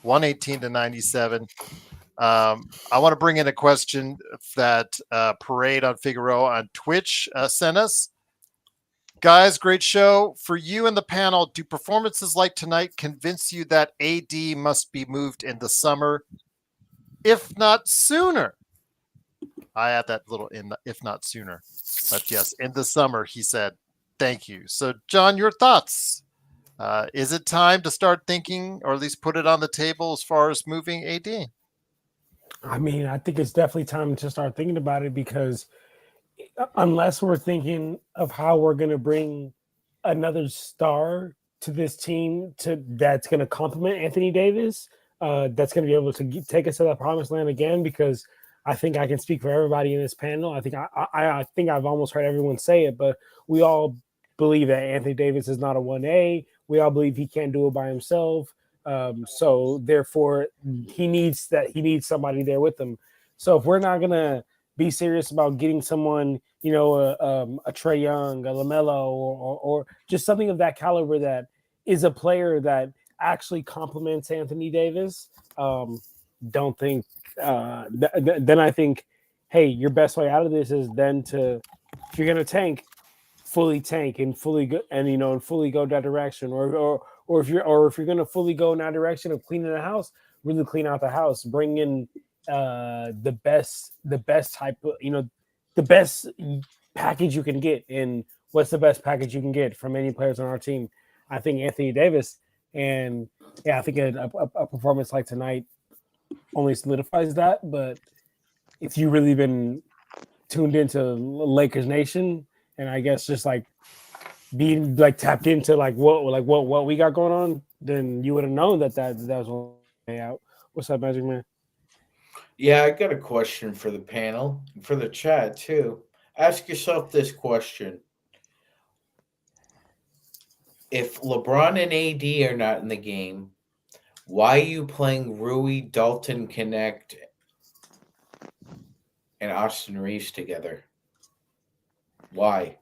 118-97. I want to bring in a question that Parade on Figaro on Twitch sent us. Guys, great show. For you and the panel, do performances like tonight convince you that AD must be moved in the summer, if not sooner? I add that little in, if not sooner. But yes, in the summer, he said. Thank you. So, John, your thoughts? Is it time to start thinking, or at least put it on the table as far as moving AD? I mean, I think it's definitely time to start thinking about it because unless we're thinking of how we're going to bring another star to this team that's going to complement Anthony Davis, that's going to be able to take us to that promised land again, because I think I can speak for everybody in this panel. I think I think I've almost heard everyone say it, but we all believe that Anthony Davis is not a 1A. We all believe he can't do it by himself. So therefore he needs somebody there with him. So if we're not going to be serious about getting someone, a Trae Young, a LaMelo, or just something of that caliber that is a player that actually complements Anthony Davis, don't think then I think, hey, your best way out of this is then to, if you're going to tank and fully go and fully go that direction, or if you're going to fully go in that direction of cleaning the house, really clean out the house, bring in the best type of, the best package you can get. And what's the best package you can get from any players on our team? I think Anthony Davis. And yeah, I think a performance like tonight only solidifies that. But if you really been tuned into Lakers Nation, and I guess just like being like tapped into what we got going on, then you would have known that was way out. What's up, Magic Man? Yeah, I got a question for the panel, for the chat too. Ask yourself this question. If LeBron and AD are not in the game, why are you playing Rui, Dalton, Connect, and Austin Reeves together? Why?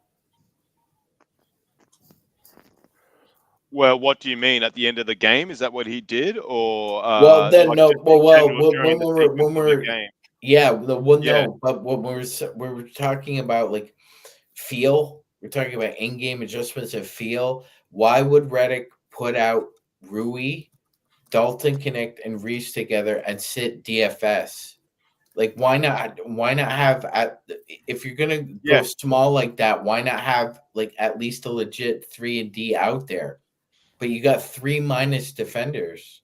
Well, what do you mean at the end of the game? Is that what he did, or Well, then like no. just in general When during the we're sequence of the game? yeah, Yeah, no. But when we're talking about like feel, we're talking about in-game adjustments of feel. Why would Reddick put out Rui, Dalton Connect, and Reese together and sit DFS? Like, why not? Why not have if you're gonna go yeah, small like that? Why not have like at least a legit 3 and D out there? But you got 3- defenders.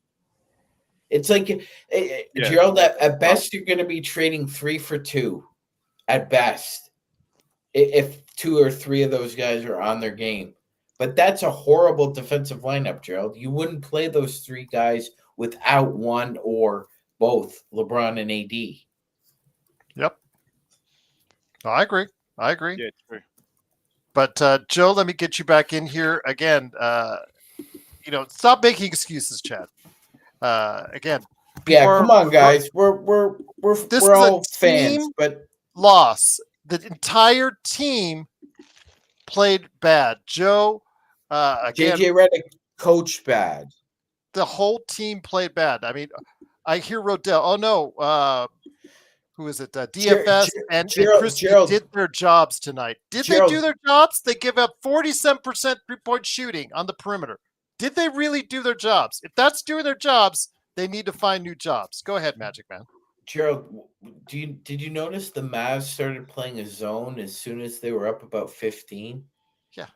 It's like yeah. Gerald. At Well, best, you're going to be trading 3 for 2. At best, if 2 or 3 of those guys are on their game. But that's a horrible defensive lineup, Gerald. You wouldn't play those 3 guys without one or both LeBron and AD. Yep. I agree. I agree. yeah, true. But Joe, let me get you back in here again. Stop making excuses, Chad. Again, Yeah, come on, guys. this We're is a all fans, team but loss. The entire team played bad. Joe, again, JJ Redick coached bad. the whole team played bad. I mean, I hear Rodell. Oh no, who is it? DFS and Christie Gerald, did their jobs tonight. Did they do their jobs? They give up 47% 3-point shooting on the perimeter. Did they really do their jobs? If that's doing their jobs, they need to find new jobs. Go ahead, Magic Man. Gerald, did you notice the Mavs started playing a zone as soon as they were up about 15? Yeah.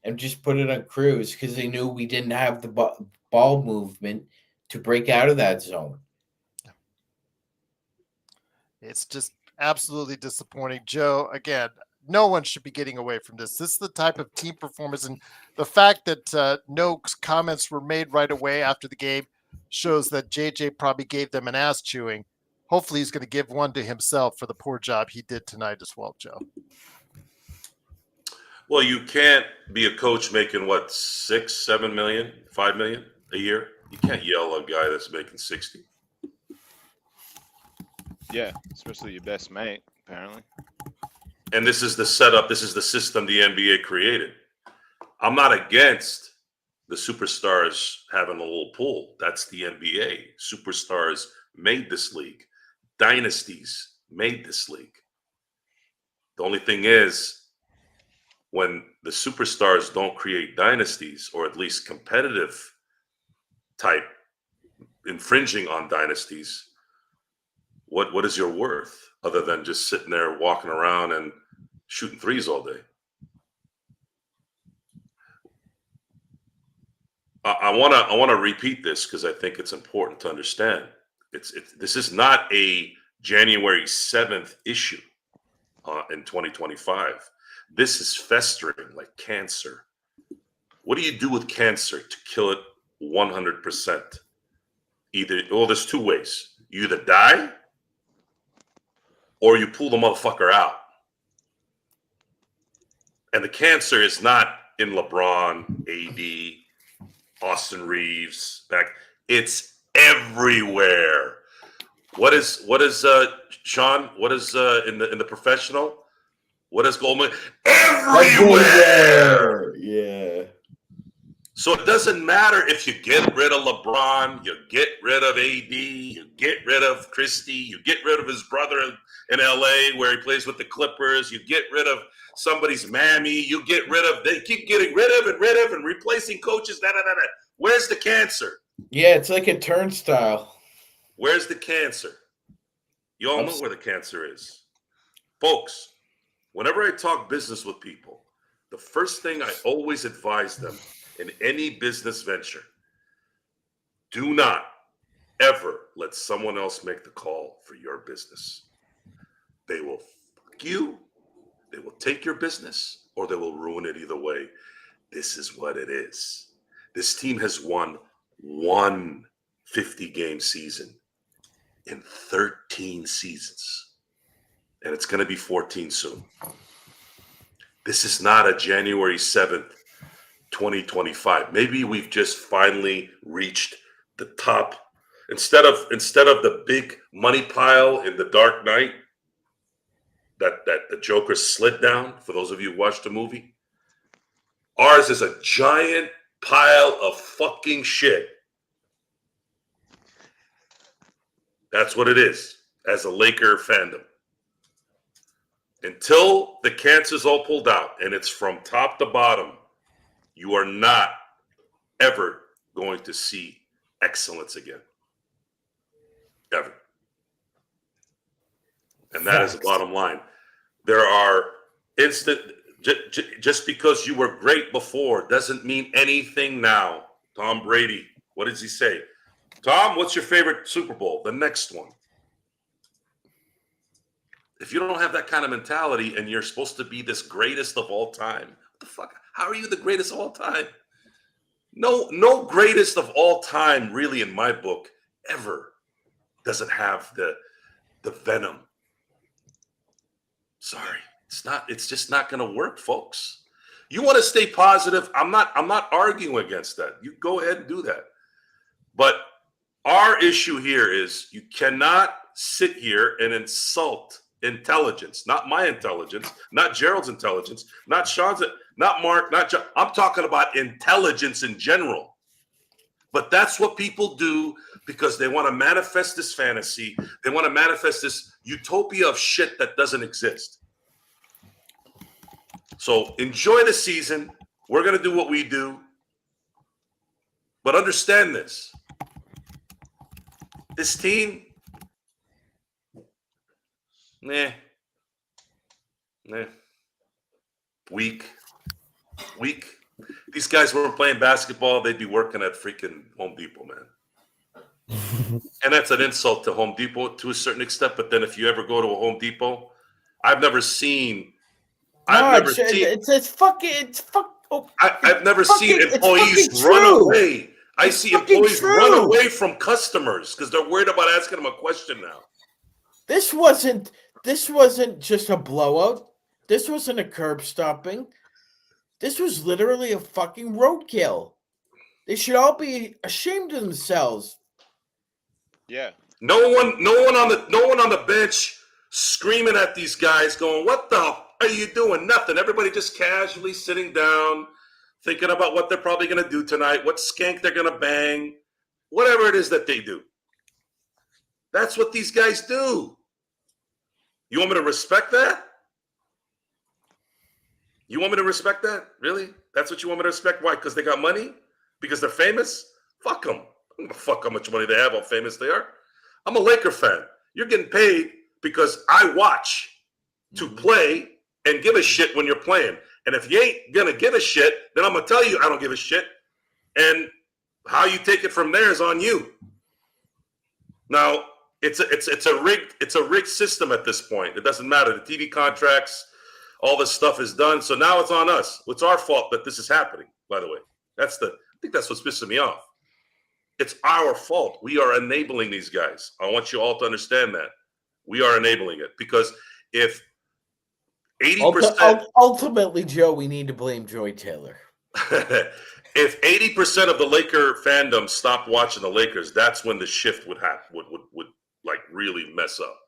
And just put it on cruise because they knew we didn't have the ball movement to break out of that zone. It's just absolutely disappointing. Joe, again, no one should be getting away from this. This is the type of team performance. And the fact that no comments were made right away after the game shows that JJ probably gave them an ass chewing. Hopefully he's going to give one to himself for the poor job he did tonight as well, Joe. Well, you can't be a coach making what, 6, 7 million, 5 million a year. You can't yell at a guy that's making 60. Yeah, especially your best mate, apparently. And this is the setup. This is the system the NBA created. I'm not against the superstars having a little pool. That's the NBA. Superstars made this league. Dynasties made this league. The only thing is, when the superstars don't create dynasties, or at least competitive type infringing on dynasties, what is your worth other than just sitting there walking around and shooting threes all day? I want to repeat this because I think it's important to understand. This is not a January 7th issue in 2025. This is festering like cancer. What do you do with cancer to kill it 100%? There's 2 ways. You either die or you pull the motherfucker out. And the cancer is not in LeBron, AD, Austin Reeves, it's everywhere. What is Sean? What is in the professional? What is Goldman? Everywhere. Yeah. So it doesn't matter if you get rid of LeBron, you get rid of AD, you get rid of Christie, you get rid of his brother in LA where he plays with the Clippers, you get rid of somebody's mammy, they keep getting rid of and replacing coaches. Where's the cancer? Yeah, it's like a turnstile. Where's the cancer? You all know where the cancer is. Folks, whenever I talk business with people, the first thing I always advise them in any business venture, do not ever let someone else make the call for your business. They will fuck you, they will take your business, or they will ruin it either way. This is what it is. This team has won one 50-game season in 13 seasons. And it's going to be 14 soon. This is not a January 7th, 2025. Maybe we've just finally reached the top. Instead of the big money pile in The Dark Knight that the Joker slid down, for those of you who watched the movie, ours is a giant pile of fucking shit. That's what it is as a Laker fandom. Until the cancer's all pulled out and it's from top to bottom, you are not ever going to see excellence again. Ever. And that is the bottom line. There are just because you were great before doesn't mean anything now. Tom Brady, what does he say? Tom, what's your favorite Super Bowl? The next one. If you don't have that kind of mentality and you're supposed to be this greatest of all time, what the fuck? How are you the greatest of all time? No greatest of all time, really, in my book, ever doesn't have the venom. Sorry, it's just not going to work, folks. You want to stay positive? I'm not arguing against that. You go ahead and do that. But our issue here is you cannot sit here and insult intelligence, not my intelligence, not Gerald's intelligence, not Sean's, not Mark, not John. I'm talking about intelligence in general. But that's what people do because they want to manifest this fantasy. They want to manifest this utopia of shit that doesn't exist. So enjoy the season. We're going to do what we do. But understand this. This team, weak. These guys weren't playing basketball, they'd be working at freaking Home Depot, man. And that's an insult to Home Depot to a certain extent. But then if you ever go to a Home Depot, I've never seen employees run away. I see employees run away from customers because they're worried about asking them a question now. This wasn't just a blowout. This wasn't a curb stomping. This was literally a fucking roadkill. They should all be ashamed of themselves. Yeah. No one on the bench screaming at these guys, going, "What the f- are you doing?" Nothing. Everybody just casually sitting down, thinking about what they're probably going to do tonight, what skank they're going to bang, whatever it is that they do. That's what these guys do. You want me to respect that? You want me to respect that? Really? That's what you want me to respect? Why? Because they got money? Because they're famous? Fuck them. I don't give a fuck how much money they have, how famous they are. I'm a Laker fan. You're getting paid because I watch to play and give a shit when you're playing. And if you ain't going to give a shit, then I'm going to tell you I don't give a shit. And how you take it from there is on you. Now, it's a rigged system at this point. It doesn't matter. The TV contracts, all this stuff is done. So now it's on us. It's our fault that this is happening, by the way. I think that's what's pissing me off. It's our fault. We are enabling these guys. I want you all to understand that. We are enabling it because if 80%... Ultimately, Joe, we need to blame Joy Taylor. If 80% of the Laker fandom stopped watching the Lakers, that's when the shift would happen, would like really mess up.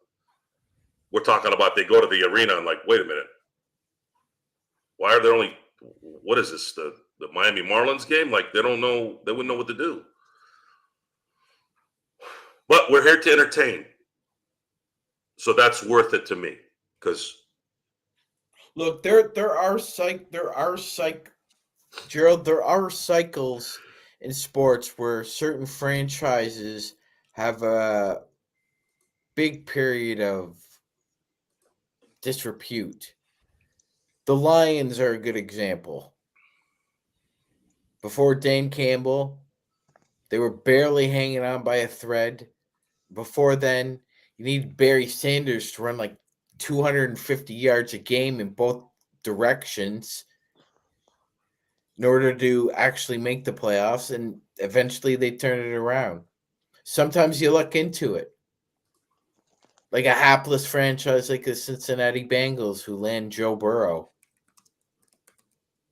We're talking about they go to the arena and like, wait a minute. Why are there only, what is this, the Miami Marlins game? Like they don't know, they wouldn't know what to do. But we're here to entertain. So that's worth it to me. Because look, there are Gerald, there are cycles in sports where certain franchises have a big period of disrepute. The Lions are a good example. Before Dan Campbell, they were barely hanging on by a thread. Before then, you need Barry Sanders to run like 250 yards a game in both directions in order to actually make the playoffs, and eventually they turn it around. Sometimes you luck into it. like a hapless franchise like the Cincinnati Bengals who land Joe Burrow.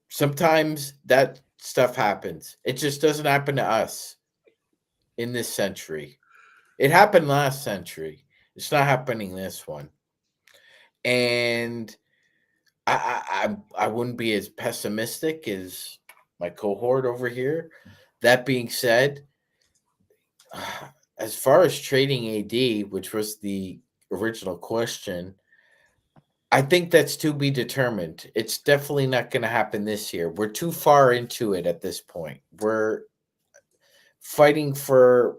Sometimes that stuff happens. It just doesn't happen to us in this century. It happened last century. It's not happening this one. And I wouldn't be as pessimistic as my cohort over here. That being said, as far as trading AD, which was the original question, I think that's to be determined. It's definitely not going to happen this year. We're too far into it at this point. We're fighting for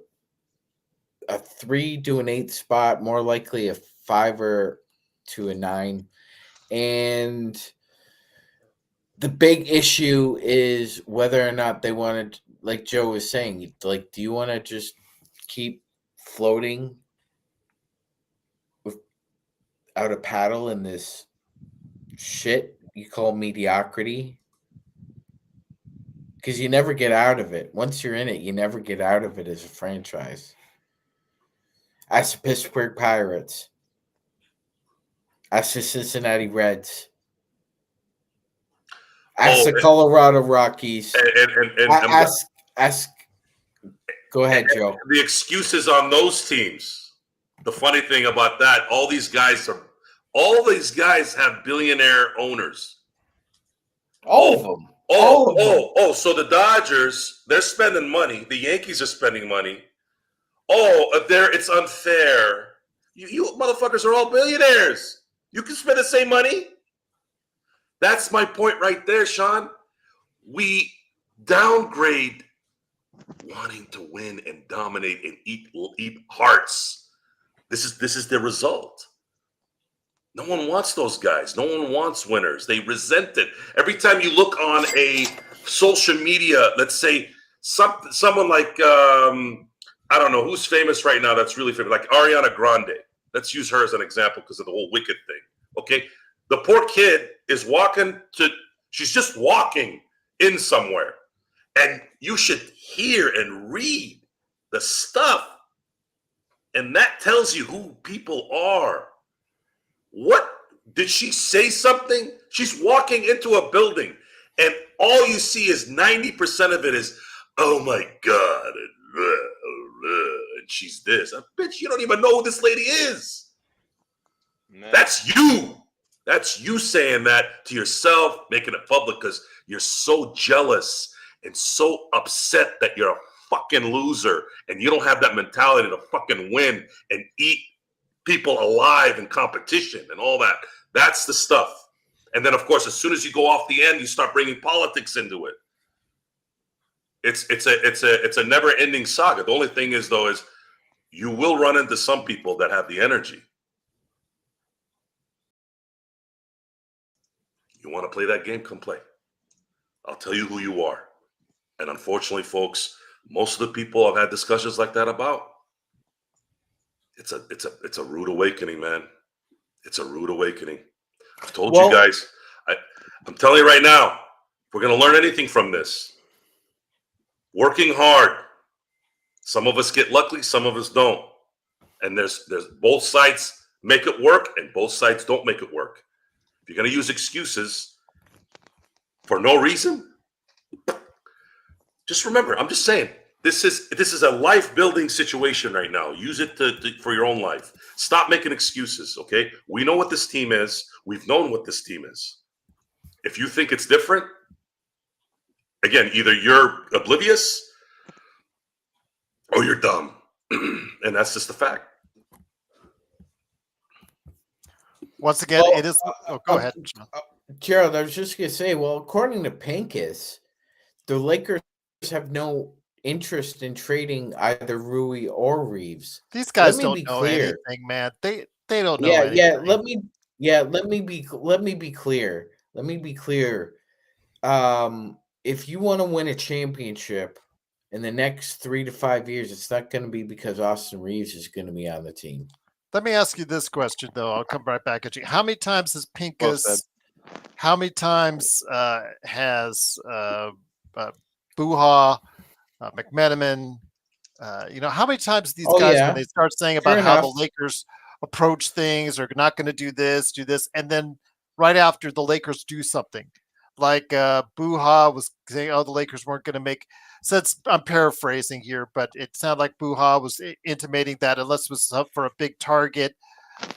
a 3 to an 8 spot, more likely a 5 or to a 9. And the big issue is whether or not they want to, like Joe was saying, like, do you want to just keep floating without a paddle in this shit you call mediocrity? Because you never get out of it. Once you're in it, you never get out of it as a franchise. Ask the Pittsburgh Pirates. Ask the Cincinnati Reds. Ask the Colorado Rockies. Ask. Go ahead, Joe. The excuses on those teams. The funny thing about that, all these guys have billionaire owners. All of them. So the Dodgers, they're spending money. The Yankees are spending money. It's unfair. You motherfuckers are all billionaires. You can spend the same money. That's my point right there, Sean. We downgrade wanting to win and dominate and eat hearts. This is the result. No one wants those guys. No one wants winners. They resent it. Every time you look on a social media, let's say someone like I don't know who's famous right now. That's really famous, like Ariana Grande. Let's use her as an example because of the whole Wicked thing. Okay, the poor kid is she's just walking in somewhere, and you should hear and read the stuff, and that tells you who people are. What did she say something? She's walking into a building, and all you see is 90% of it is, oh my God, and she's this. Bitch, you don't even know who this lady is. No. That's you. That's you saying that to yourself, making it public because you're so jealous and so upset that you're a fucking loser and you don't have that mentality to fucking win and eat people alive in competition and all that. That's the stuff. And then, of course, as soon as you go off the end, you start bringing politics into it. It's a never-ending saga. The only thing is, though, is you will run into some people that have the energy. You want to play that game? Come play. I'll tell you who you are. And unfortunately, folks, most of the people I've had discussions like that about, it's a rude awakening, man. It's a rude awakening. I've told you guys. I'm telling you right now, if we're going to learn anything from this, working hard. Some of us get lucky, some of us don't. And there's both sides make it work and both sides don't make it work. If you're going to use excuses for no reason, just remember, I'm just saying, this is a life-building situation right now. Use it for your own life. Stop making excuses, okay? We know what this team is. We've known what this team is. If you think it's different, again, either you're oblivious or you're dumb. And that's just the fact. Once again, it is. Go ahead. Gerald, I was just going to say, well, according to Pincus, the Lakers have no interest in trading either Rui or Reeves. These guys don't know anything, man. They don't know anything. Let me be clear. Let me be clear. If you want to win a championship in the next 3 to 5 years, it's not going to be because Austin Reeves is going to be on the team. Let me ask you this question, though. I'll come right back at you. How many times has Pincus? How many times has Buha, McMenamin? How many times these guys, when they start saying about how the Lakers approach things, or not going to do this, and then right after the Lakers do something, like Buha was saying, oh, the Lakers weren't going to make. So I'm paraphrasing here, but it sounded like Buha was intimating that unless it was up for a big target,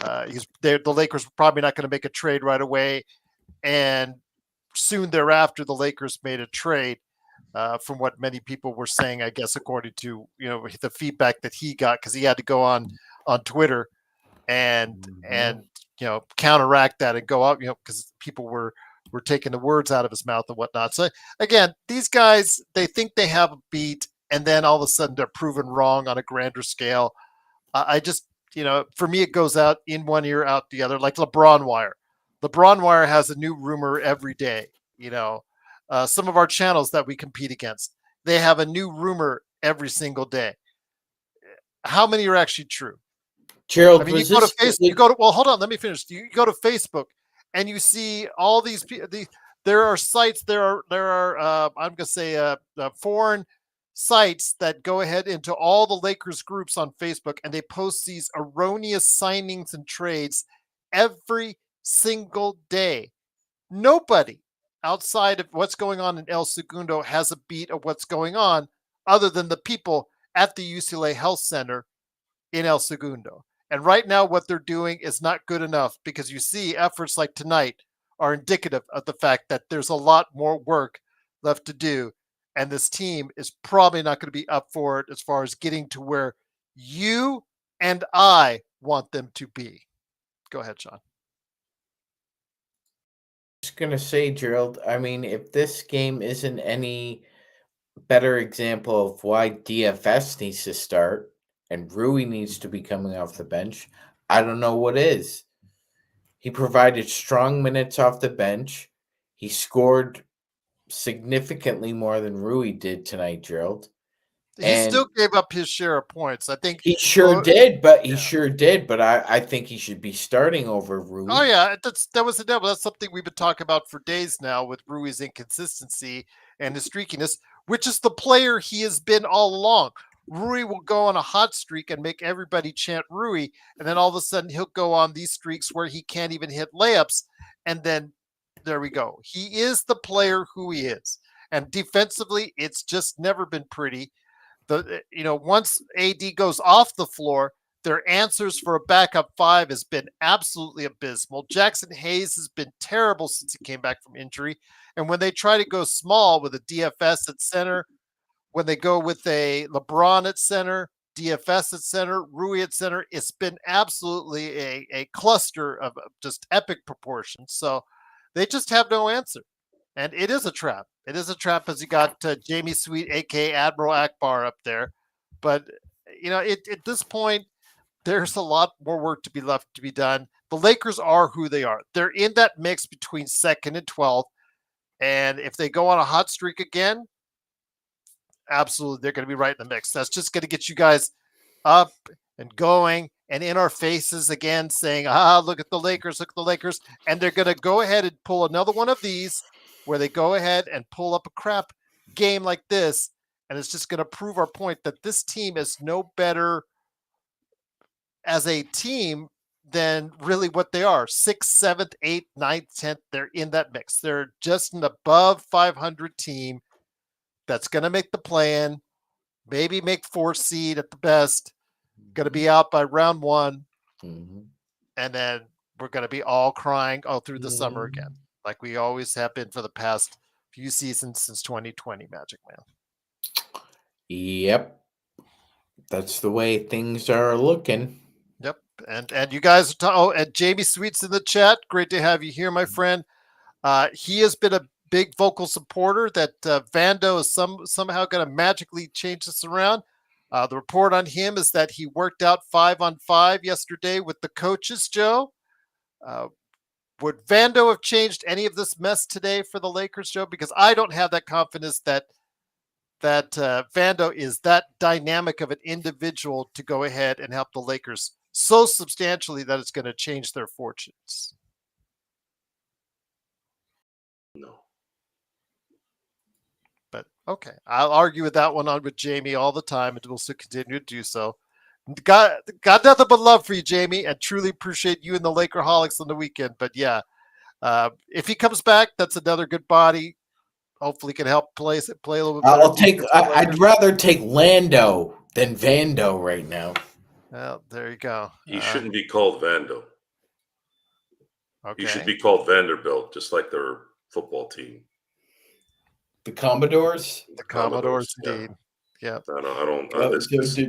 the Lakers were probably not going to make a trade right away. And soon thereafter, the Lakers made a trade. From what many people were saying, I guess, according to the feedback that he got, because he had to go on Twitter and counteract that and go up, because people were taking the words out of his mouth and whatnot. So again, these guys, they think they have a beat, and then all of a sudden they're proven wrong on a grander scale. I just, for me, it goes out in one ear, out the other, like LeBron Wire. LeBron Wire has a new rumor every day. Some of our channels that we compete against, they have a new rumor every single day. How many are actually true? Gerald, you go to Facebook. Well, hold on, let me finish. You go to Facebook and you see all these people. There are sites. There are I'm gonna say foreign sites that go ahead into all the Lakers groups on Facebook, and they post these erroneous signings and trades every single day. Nobody outside of what's going on in El Segundo has a beat of what's going on, other than the people at the UCLA Health Center in El Segundo. And right now, what they're doing is not good enough, because you see efforts like tonight are indicative of the fact that there's a lot more work left to do. And this team is probably not going to be up for it as far as getting to where you and I want them to be. Go ahead, Sean. Just going to say, Gerald, I mean, if this game isn't any better example of why DFS needs to start and Rui needs to be coming off the bench, I don't know what is. He provided strong minutes off the bench. He scored significantly more than Rui did tonight, Gerald. He still gave up his share of points. I think he sure did, but I think he should be starting over Rui. Oh yeah, that was the devil. That's something we've been talking about for days now, with Rui's inconsistency and his streakiness, which is the player he has been all along. Rui will go on a hot streak and make everybody chant Rui, and then all of a sudden he'll go on these streaks where he can't even hit layups, and then there we go. He is the player who he is, and defensively, it's just never been pretty. Once AD goes off the floor, their answers for a backup five has been absolutely abysmal. Jackson Hayes has been terrible since he came back from injury, and when they try to go small with a DFS at center, when they go with a LeBron at center, DFS at center, Rui at center, it's been absolutely a cluster of just epic proportions. So they just have no answer. And it is a trap. It is a trap, as you got Jamie Sweet, a.k.a. Admiral Akbar, up there. But, at this point, there's a lot more work to be done. The Lakers are who they are. They're in that mix between second and 12th. And if they go on a hot streak again, absolutely, they're going to be right in the mix. That's just going to get you guys up and going and in our faces again, saying, look at the Lakers, look at the Lakers. And they're going to go ahead and pull another one of these where they go ahead and pull up a crap game like this. And it's just going to prove our point that this team is no better as a team than really what they are. 6th, 7th, 8th, 9th, 10th. They're in that mix. They're just an above 500 team that's going to make the play-in, maybe make 4th seed at the best, going to be out by round 1, and then we're going to be all crying all through the summer again, like we always have been for the past few seasons since 2020, Magic Man. Yep. That's the way things are looking. Yep. And you guys and Jamie Sweet's in the chat. Great to have you here, my friend. He has been a big vocal supporter that Vando is somehow going to magically change this around. The report on him is that he worked out 5-on-5 yesterday with the coaches, Joe. Would Vando have changed any of this mess today for the Lakers, Joe? Because I don't have that confidence that Vando is that dynamic of an individual to go ahead and help the Lakers so substantially that it's going to change their fortunes. No. But okay, I'll argue with that one on with Jamie all the time, and we'll still continue to do so. got nothing but love for you, Jamie, and truly appreciate you and the Lakerholics on the weekend. But yeah, if he comes back, that's another good body. Hopefully, can help play a little bit better. I'll take. I'd rather take Lando than Vando right now. Well, there you go. He shouldn't be called Vando. Okay. He should be called Vanderbilt, just like their football team. The Commodores. The Commodores, yeah. indeed. Yeah. I don't.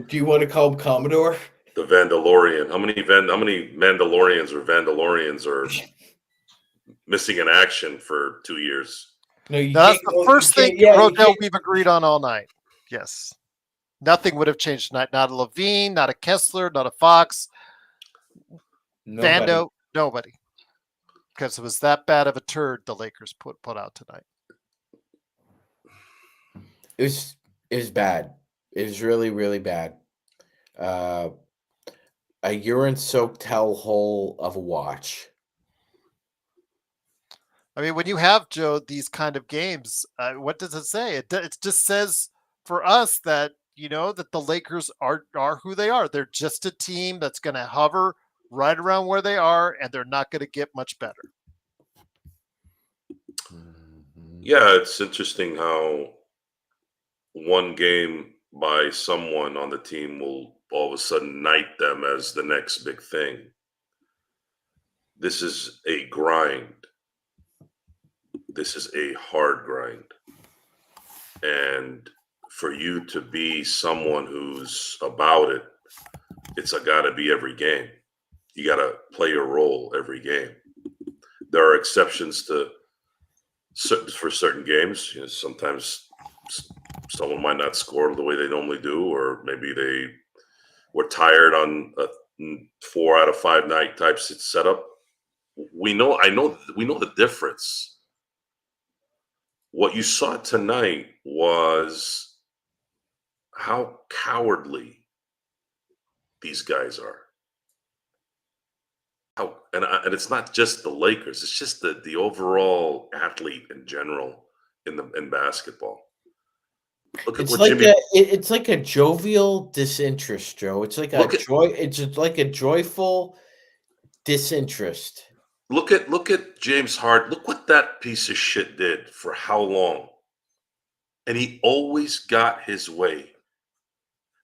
Do you want to call him Commodore? The Vandalorian. How many Mandalorians or Vandalorians are missing in action for 2 years? No, you That's can't the go- first you thing, can't- yeah, you Rodell, can't- we've agreed on all night. Yes. Nothing would have changed tonight. Not a Levine, not a Kessler, not a Fox. Nobody. Vando, nobody. Because it was that bad of a turd the Lakers put out tonight. It was bad. It was really, really bad. A urine-soaked hellhole of a watch. I mean, when you have, Joe, these kind of games, what does it say? It just says for us that, that the Lakers are who they are. They're just a team that's going to hover right around where they are, and they're not going to get much better. Yeah, it's interesting how one game by someone on the team will all of a sudden knight them as the next big thing. This is a grind. This is a hard grind. And for you to be someone who's about it, it's got to be every game. You got to play your role every game. There are exceptions for certain games. Sometimes someone might not score the way they normally do, or maybe they were tired on a 4 out of 5 night type setup. We know the difference. What you saw tonight was how cowardly these guys are. And it's not just the Lakers; it's just the overall athlete in general in basketball. Look at It's what like Jimmy. it's like a jovial disinterest, Joe. It's like It's like a joyful disinterest. Look at James Harden. Look what that piece of shit did for how long. And he always got his way.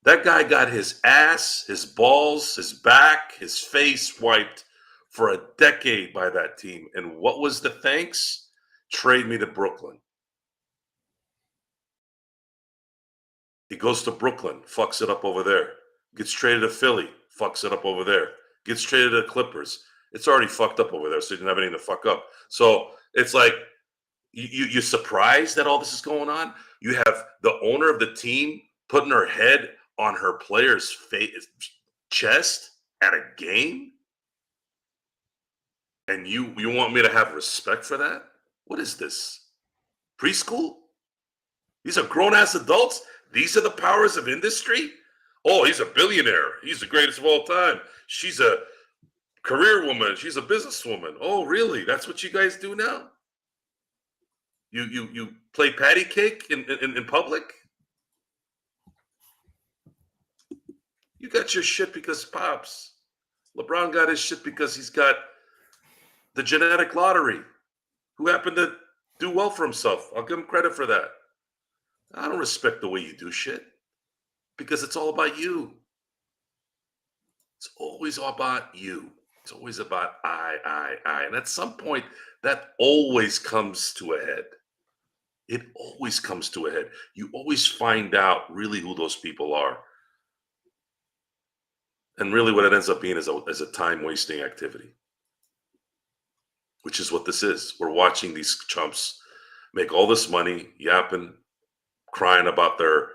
That guy got his ass, his balls, his back, his face wiped for a decade by that team. And what was the thanks? Trade me to Brooklyn. He goes to Brooklyn, fucks it up over there. Gets traded to Philly, fucks it up over there. Gets traded to the Clippers. It's already fucked up over there, so he didn't have anything to fuck up. So it's like you're surprised that all this is going on. You have the owner of the team putting her head on her player's chest at a game, and you want me to have respect for that? What is this? Preschool? These are grown-ass adults. These are the powers of industry. Oh, he's a billionaire. He's the greatest of all time. She's a career woman. She's a businesswoman. Oh, really? That's what you guys do now? You play patty cake in public? You got your shit because Pops. LeBron got his shit because he's got the genetic lottery. Who happened to do well for himself. I'll give him credit for that. I don't respect the way you do shit because it's all about you. It's always all about you. It's always about I. And at some point, that always comes to a head. It always comes to a head. You always find out really who those people are. And really what it ends up being is a time-wasting activity, which is what this is. We're watching these chumps make all this money, yapping, crying about their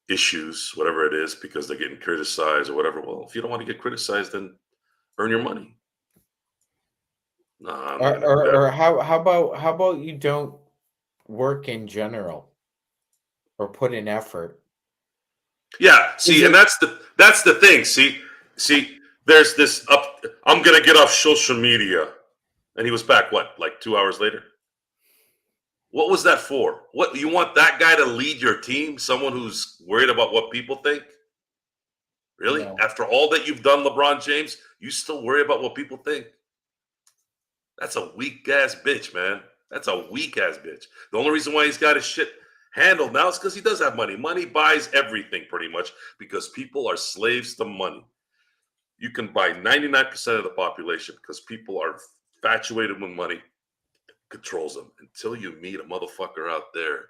issues, whatever it is, because they're getting criticized or whatever. Well, if you don't want to get criticized, then earn your money. No, I'm not gonna do that. Or how about you don't work in general or put in effort? Yeah, see, and that's the thing. See, there's this I'm gonna get off social media. And he was back, like 2 hours later? What was that for? What, you want that guy to lead your team? Someone who's worried about what people think? Really? No. After all that you've done, LeBron James, you still worry about what people think? That's a weak-ass bitch, man. That's a weak-ass bitch. The only reason why he's got his shit handled now is because he does have money. Money buys everything pretty much because people are slaves to money. You can buy 99% of the population because people are infatuated with money, controls them until you meet a motherfucker out there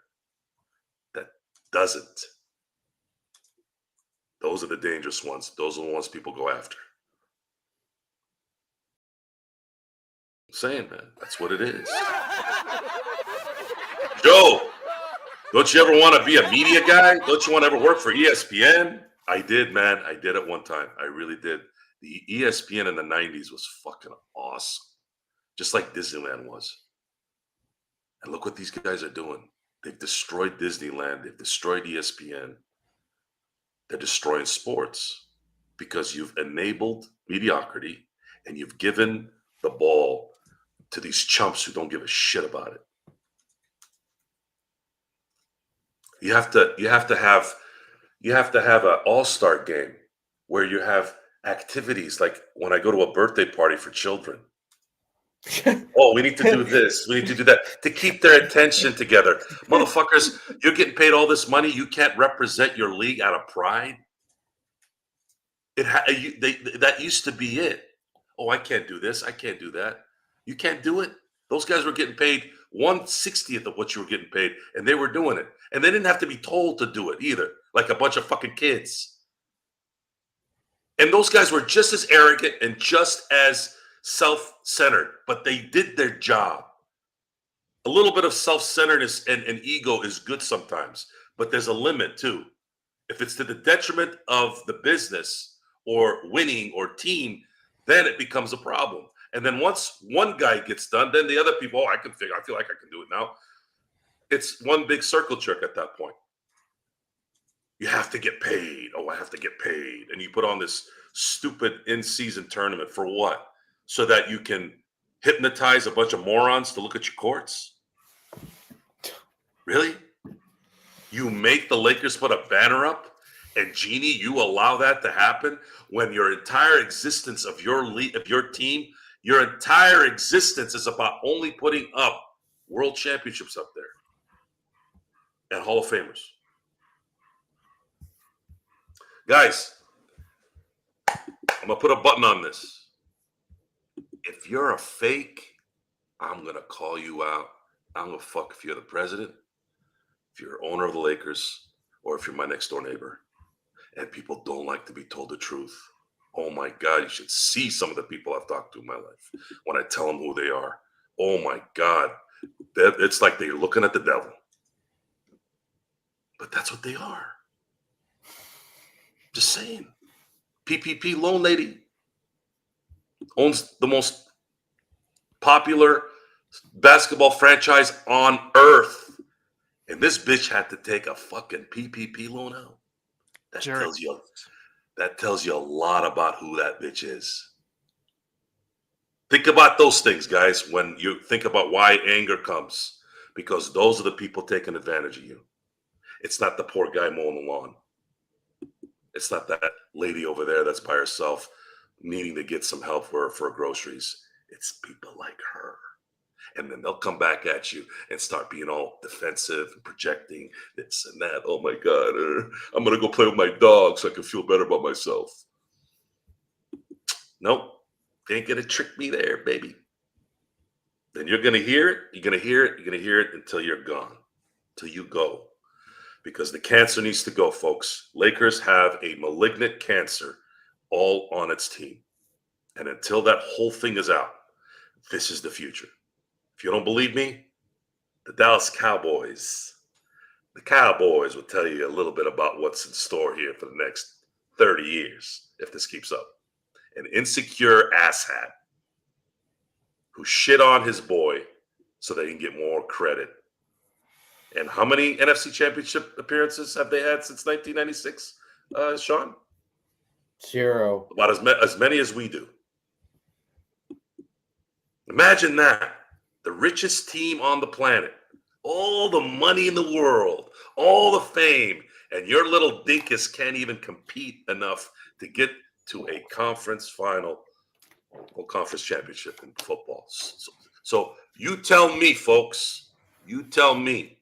that doesn't. Those are the dangerous ones. Those are the ones people go after. I'm saying, man, that's what it is. Joe, don't you ever want to be a media guy? Don't you want to ever work for ESPN? I did, man. I did at one time. I really did. The ESPN in the 90s was fucking awesome. Just like Disneyland was. And look what these guys are doing. They've destroyed Disneyland. They've destroyed ESPN. They're destroying sports because you've enabled mediocrity and you've given the ball to these chumps who don't give a shit about it. You have to have an all-star game where you have activities like when I go to a birthday party for children. Oh, we need to do this. We need to do that to keep their attention together. Motherfuckers, you're getting paid all this money. You can't represent your league out of pride. That used to be it. Oh, I can't do this. I can't do that. You can't do it. Those guys were getting paid 1/60th of what you were getting paid, and they were doing it. And they didn't have to be told to do it either, like a bunch of fucking kids. And those guys were just as arrogant and just as self-centered, but they did their job. A little bit of self-centeredness and ego is good sometimes, but there's a limit too. If it's to the detriment of the business or winning or team, then it becomes a problem. And then once one guy gets done, then the other people, I feel like I can do it now. It's one big circle jerk at that point. You have to get paid. Oh, I have to get paid. And you put on this stupid in-season tournament for what? So that you can hypnotize a bunch of morons to look at your courts? Really? You make the Lakers put a banner up, and Jeannie, you allow that to happen when your entire existence of your league, of your team, your entire existence is about only putting up world championships up there and Hall of Famers. Guys, I'm going to put a button on this. If you're a fake, I'm going to call you out. I don't give a fuck if you're the president, if you're owner of the Lakers, or if you're my next door neighbor. And people don't like to be told the truth. Oh my God, you should see some of the people I've talked to in my life when I tell them who they are. Oh my God, it's like they're looking at the devil. But that's what they are. Just saying. PPP loan lady owns the most popular basketball franchise on earth. And this bitch had to take a fucking PPP loan out. That tells you a lot about who that bitch is. Think about those things, guys, when you think about why anger comes. Because those are the people taking advantage of you. It's not the poor guy mowing the lawn. It's not that lady over there that's by herself needing to get some help for groceries. It's people like her. And then they'll come back at you and start being all defensive and projecting this and that. Oh my God, I'm going to go play with my dog so I can feel better about myself. Nope. They ain't going to trick me there, baby. Then you're going to hear it. You're going to hear it. You're going to hear it until you're gone, till you go. Because the cancer needs to go, folks. Lakers have a malignant cancer all on its team. And until that whole thing is out, this is the future. If you don't believe me, the Dallas Cowboys. The Cowboys will tell you a little bit about what's in store here for the next 30 years, if this keeps up. An insecure asshat who shit on his boy so they can get more credit. And how many NFC Championship appearances have they had since 1996, Sean? 0. About as many as we do. Imagine that. The richest team on the planet. All the money in the world. All the fame. And your little dinkus can't even compete enough to get to a conference final or conference championship in football. So you tell me, folks, you tell me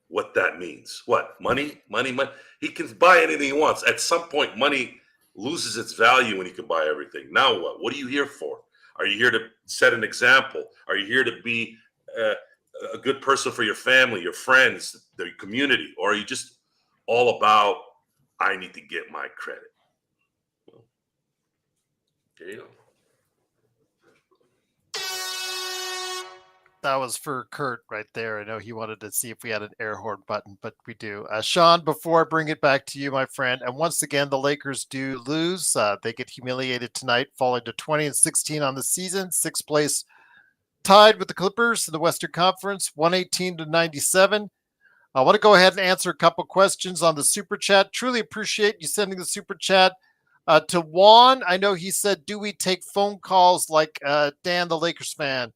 what that means. What? Money? Money, money. He can buy anything he wants. At some point, money loses its value when he can buy everything. Now what? What are you here for? Are you here to set an example? Are you here to be a good person for your family, your friends, the community? Or are you just all about, I need to get my credit? Well, there you go. That was for Kurt right there. I know he wanted to see if we had an air horn button, but we do. Sean, before I bring it back to you, my friend, and once again, the Lakers do lose. They get humiliated tonight, falling to 20-16 on the season, sixth place, tied with the Clippers in the Western Conference, 118-97. I want to go ahead and answer a couple questions on the Super Chat. Truly appreciate you sending the Super Chat. To Juan, I know he said, do we take phone calls like Dan, the Lakers fan?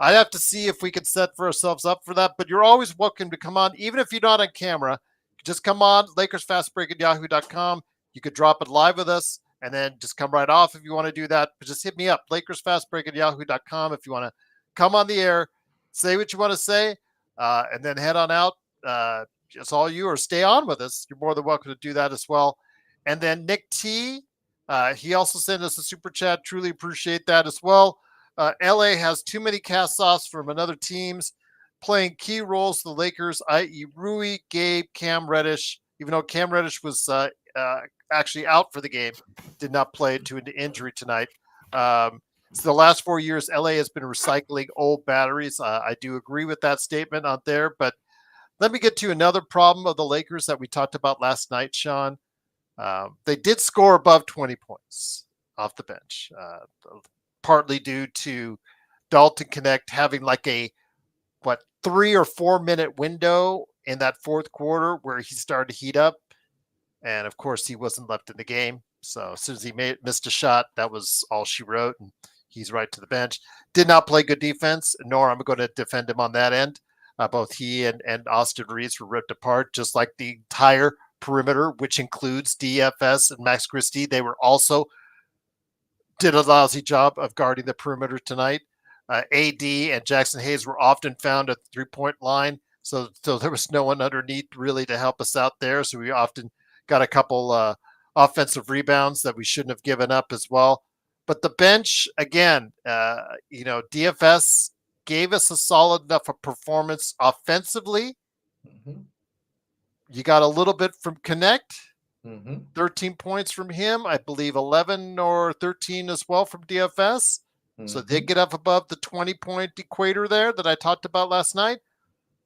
I'd have to see if we could set for ourselves up for that, but you're always welcome to come on, even if you're not on camera. Just come on, LakersFastBreak@yahoo.com. You could drop it live with us, and then just come right off if you want to do that. But just hit me up, LakersFastBreak@yahoo.com, if you want to come on the air, say what you want to say, and then head on out. It's all you, or stay on with us. You're more than welcome to do that as well. And then Nick T, he also sent us a super chat. Truly appreciate that as well. LA has too many cast-offs from another teams playing key roles for the Lakers, i.e. Rui, Gabe, Cam Reddish, even though Cam Reddish was actually out for the game, did not play due to injury tonight. So the last 4 years, LA has been recycling old batteries. I do agree with that statement out there, but let me get to another problem of the Lakers that we talked about last night, Sean. They did score above 20 points off the bench, partly due to Dalton Connect having like a 3 or 4 minute window in that fourth quarter where he started to heat up, and of course he wasn't left in the game. So as soon as he missed a shot, that was all she wrote, and he's right to the bench. Did not play good defense, nor I'm going to defend him on that end. Both he and Austin Reeves were ripped apart, just like the entire perimeter, which includes DFS and Max Christie. They were also did a lousy job of guarding the perimeter tonight. AD and Jackson Hayes were often found at the three-point line, so there was no one underneath really to help us out there. So we often got a couple offensive rebounds that we shouldn't have given up as well. But the bench, again, DFS gave us a solid enough a performance offensively. Mm-hmm. You got a little bit from Connect. Mm-hmm. 13 points from him. I believe 11 or 13 as well from DFS. Mm-hmm. So they get up above the 20-point equator there that I talked about last night.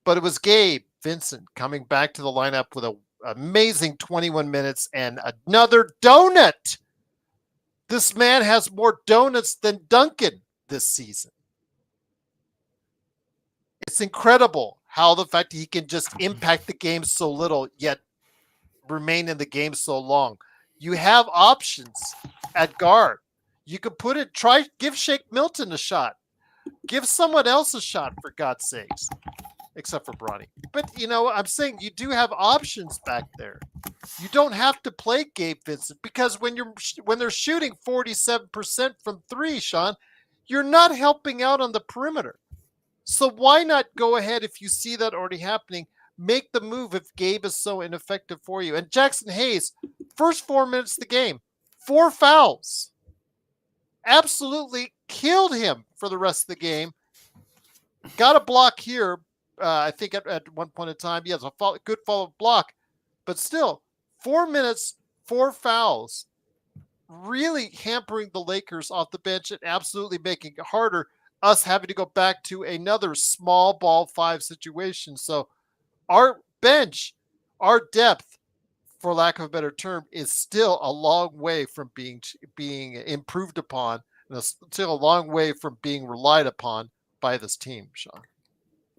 But it was Gabe Vincent coming back to the lineup with an amazing 21 minutes and another donut. This man has more donuts than Duncan this season. It's incredible how the fact that he can just impact the game so little, yet remain in the game so long. You have options at guard. You could put it, give Shake Milton a shot. Give someone else a shot, for God's sakes, except for Bronny. But, I'm saying you do have options back there. You don't have to play Gabe Vincent, because when they're shooting 47% from three, Sean, you're not helping out on the perimeter. So why not go ahead, if you see that already happening, make the move if Gabe is so ineffective for you. And Jackson Hayes, first 4 minutes of the game, 4 fouls. Absolutely killed him for the rest of the game. Got a block here, I think at one point in time. He has a good follow-up block. But still, 4 minutes, 4 fouls. Really hampering the Lakers off the bench and absolutely making it harder, us having to go back to another small ball 5 situation. So our bench, our depth, for lack of a better term, is still a long way from being improved upon, and still a long way from being relied upon by this team, Sean.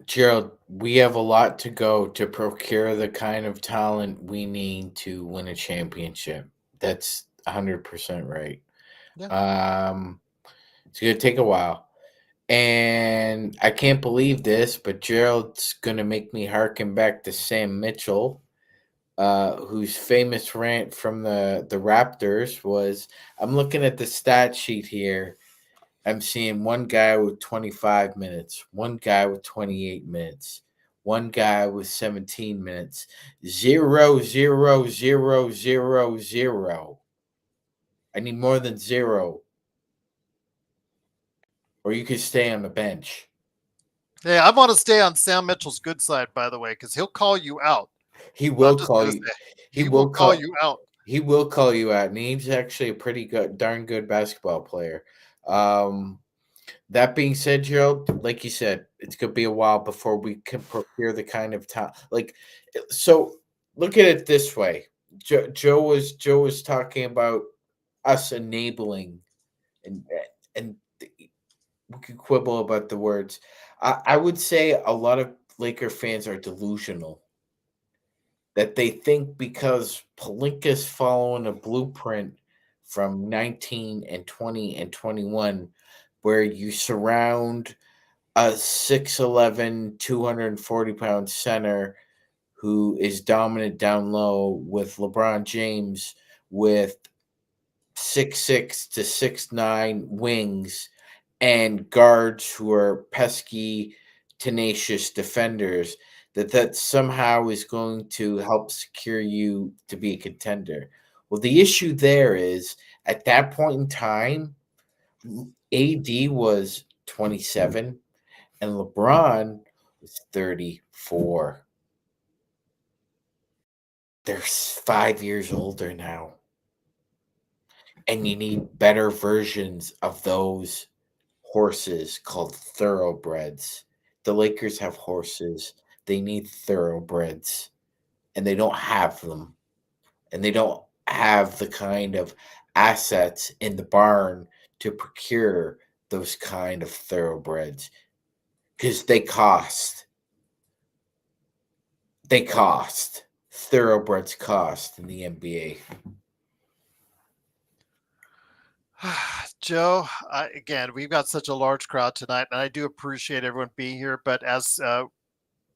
Gerald, we have a lot to go to procure the kind of talent we need to win a championship. That's 100% right. Yeah. It's going to take a while. And I can't believe this, but Gerald's going to make me harken back to Sam Mitchell. whose famous rant from the Raptors was, I'm looking at the stat sheet here. I'm seeing one guy with 25 minutes, one guy with 28 minutes, one guy with 17 minutes, 0, 0, 0, 0, 0. I need more than 0. Or you could stay on the bench. Hey, I want to stay on Sam Mitchell's good side, by the way, because he'll call you out. He will I'm just call gonna you. say, He he will will call call. you out. He will call you out, and he's actually a pretty good, darn good basketball player. That being said, Gerald, like you said, it's gonna be a while before we can procure the kind of time. Like, so look at it this way. Joe was talking about us enabling, and we could quibble about the words. I would say a lot of Laker fans are delusional, that they think because Pelinka's following a blueprint from 19 and 20 and 21, where you surround a 6'11", 240-pound center who is dominant down low with LeBron James with 6'6" to 6'9" wings and guards who are pesky, tenacious defenders, that somehow is going to help secure you to be a contender. Well, the issue there is at that point in time, AD was 27 and LeBron was 34. They're 5 years older now. And you need better versions of those horses called thoroughbreds. The Lakers have horses. They need thoroughbreds. And they don't have them. And they don't have the kind of assets in the barn to procure those kind of thoroughbreds. Because they cost. They cost. Thoroughbreds cost in the NBA. Joe, again, we've got such a large crowd tonight, and I do appreciate everyone being here. But as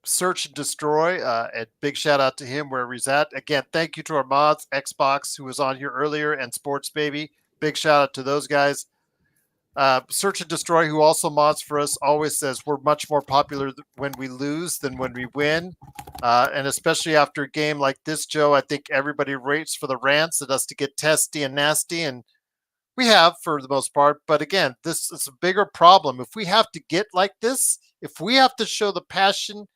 Search and Destroy, a big shout out to him wherever he's at. Again, thank you to our mods, Xbox, who was on here earlier, and Sports Baby. Big shout out to those guys. Search and Destroy, who also mods for us, always says we're much more popular when we lose than when we win. And especially after a game like this, Joe, I think everybody waits for the rants and us to get testy and nasty, and we have for the most part. But again, this is a bigger problem. If we have to get like this, if we have to show the passion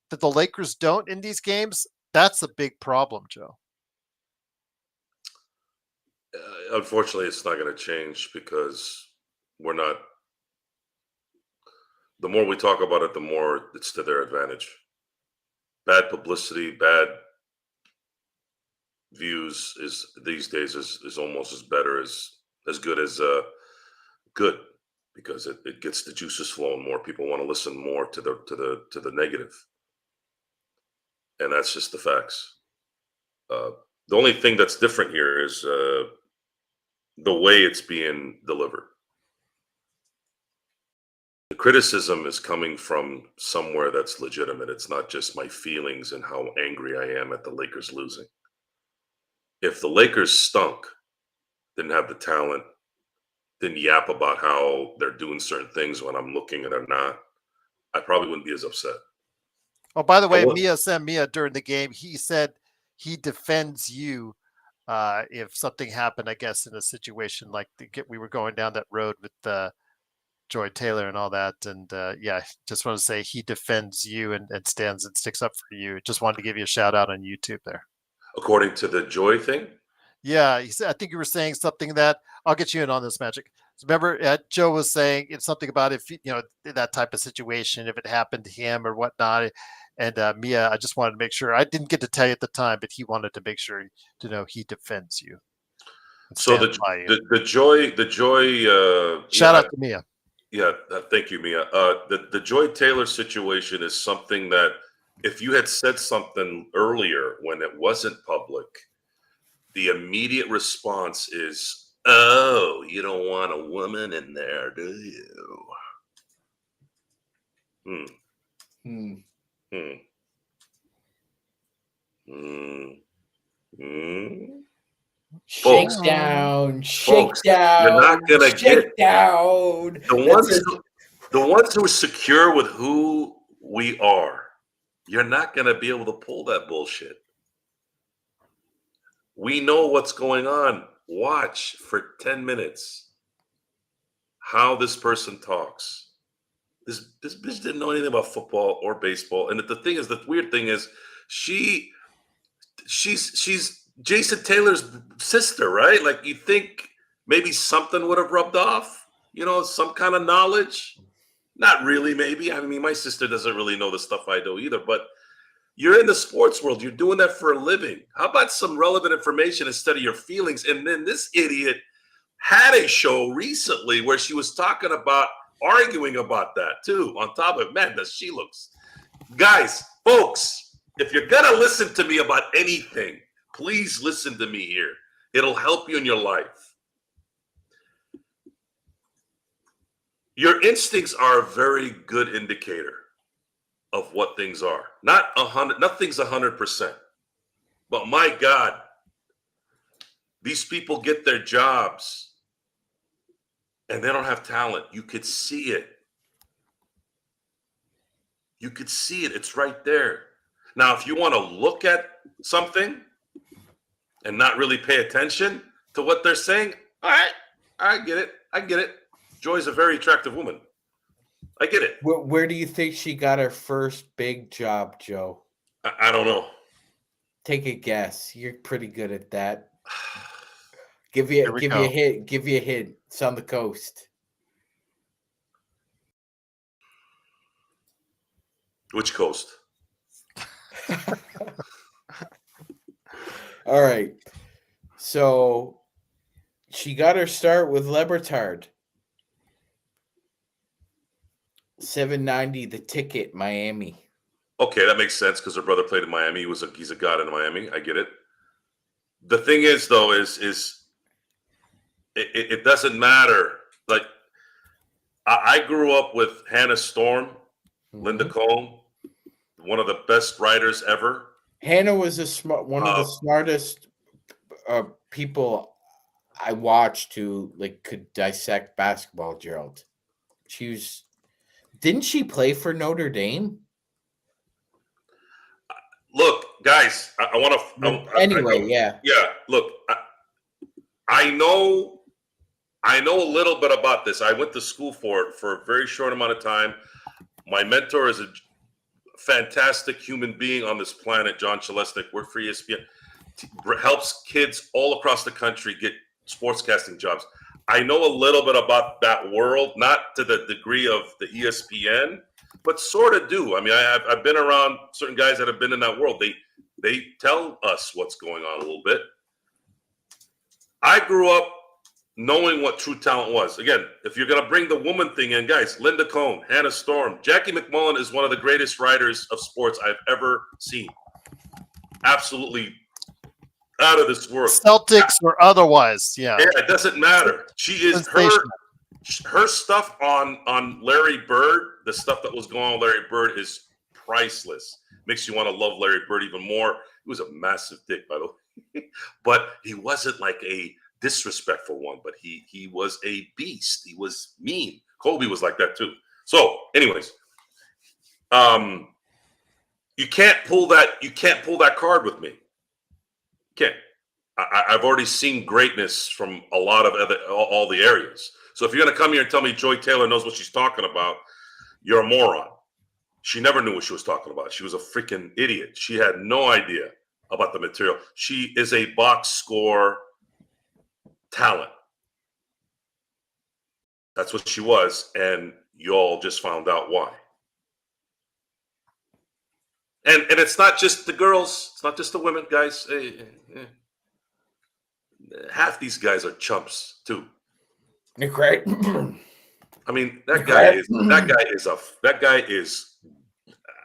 that the Lakers don't in these games, that's a big problem, Joe. Unfortunately, it's not going to change because we're not. The more we talk about it, the more it's to their advantage. Bad publicity, bad views is these days is almost as good as good, because it gets the juices flowing more. People want to listen more to the negative, and that's just the facts. The only thing that's different here is the way it's being delivered. The criticism is coming from somewhere that's legitimate. It's not just my feelings and how angry I am at the Lakers losing. If the Lakers stunk, didn't have the talent, didn't yap about how they're doing certain things when I'm looking and they're not, I probably wouldn't be as upset. Oh, by the way, Mia sent Mia during the game. He said he defends you if something happened, I guess, in a situation like we were going down that road with Joy Taylor and all that. And yeah, just want to say he defends you and stands and sticks up for you. Just wanted to give you a shout out on YouTube there. According to the Joy thing? Yeah, he said, I think you were saying something that I'll get you in on this, Magic. Remember, Joe was saying it's something about if that type of situation, if it happened to him or whatnot. And Mia, I just wanted to make sure. I didn't get to tell you at the time, but he wanted to make sure to know he defends you. So the Joy shout out to Mia. Yeah, thank you, Mia. The Joy Taylor situation is something that if you had said something earlier when it wasn't public, the immediate response is, "Oh, you don't want a woman in there, do you?" Shake Folks, down, folks, you're not gonna shake down. the ones who are secure with who we are. You're not gonna be able to pull that bullshit. We know what's going on. Watch for 10 minutes how this person talks. This bitch didn't know anything about football or baseball. And the thing is, the weird thing is, she's Jason Taylor's sister, right? Like, you think maybe something would have rubbed off, some kind of knowledge. Not really, maybe. I mean, my sister doesn't really know the stuff I do either, but you're in the sports world. You're doing that for a living. How about some relevant information instead of your feelings? And then this idiot had a show recently where she was talking about arguing about that too. On top of it, man, does she looks. Guys, folks, if you're gonna listen to me about anything, please listen to me here. It'll help you in your life. Your instincts are a very good indicator of what things are. Not 100, nothing's 100%. But my God, these people get their jobs and they don't have talent. You could see it. You could see it. It's right there. Now, if you want to look at something and not really pay attention to what they're saying, all right, I get it. I get it. Joy's a very attractive woman. I get it. Where do you think she got her first big job, Joe? I don't know. Take a guess. You're pretty good at that. Give you a hint. Give you a hint. It's on the coast. Which coast? All right. So she got her start with Lebertard. $7.90 the ticket, Miami. Okay, that makes sense because her brother played in Miami. He's a god in Miami. I get it. The thing is, though, is it doesn't matter. Like, I grew up with Hannah Storm, Linda Cohn, one of the best writers ever. Hannah was one of the smartest people I watched who could dissect basketball. Gerald, didn't she play for Notre Dame? Look, guys, I want to. Anyway, yeah. Look, I know a little bit about this. I went to school for it for a very short amount of time. My mentor is a fantastic human being on this planet, John Chalesnik, worked for ESPN, helps kids all across the country get sportscasting jobs. I know a little bit about that world, not to the degree of the ESPN, but sort of do. I mean, I've been around certain guys that have been in that world. They tell us what's going on a little bit. I grew up knowing what true talent was. Again, if you're going to bring the woman thing in, guys, Linda Cohn, Hannah Storm, Jackie McMullen is one of the greatest writers of sports I've ever seen. Absolutely out of this world. Celtics or otherwise, yeah. Yeah, it doesn't matter. She is her stuff on Larry Bird, the stuff that was going on with Larry Bird is priceless. Makes you want to love Larry Bird even more. He was a massive dick, by the way. But he wasn't like a disrespectful one, but he was a beast. He was mean. Kobe was like that too. So, anyways, you can't pull that card with me. Can't. I've already seen greatness from a lot of all the areas. So if you're going to come here and tell me Joy Taylor knows what she's talking about, you're a moron. She never knew what she was talking about. She was a freaking idiot. She had no idea about the material. She is a box score talent. That's what she was, and y'all just found out why. And it's not just the girls. It's not just the women, guys. Half these guys are chumps too. Great. I mean, that guy is.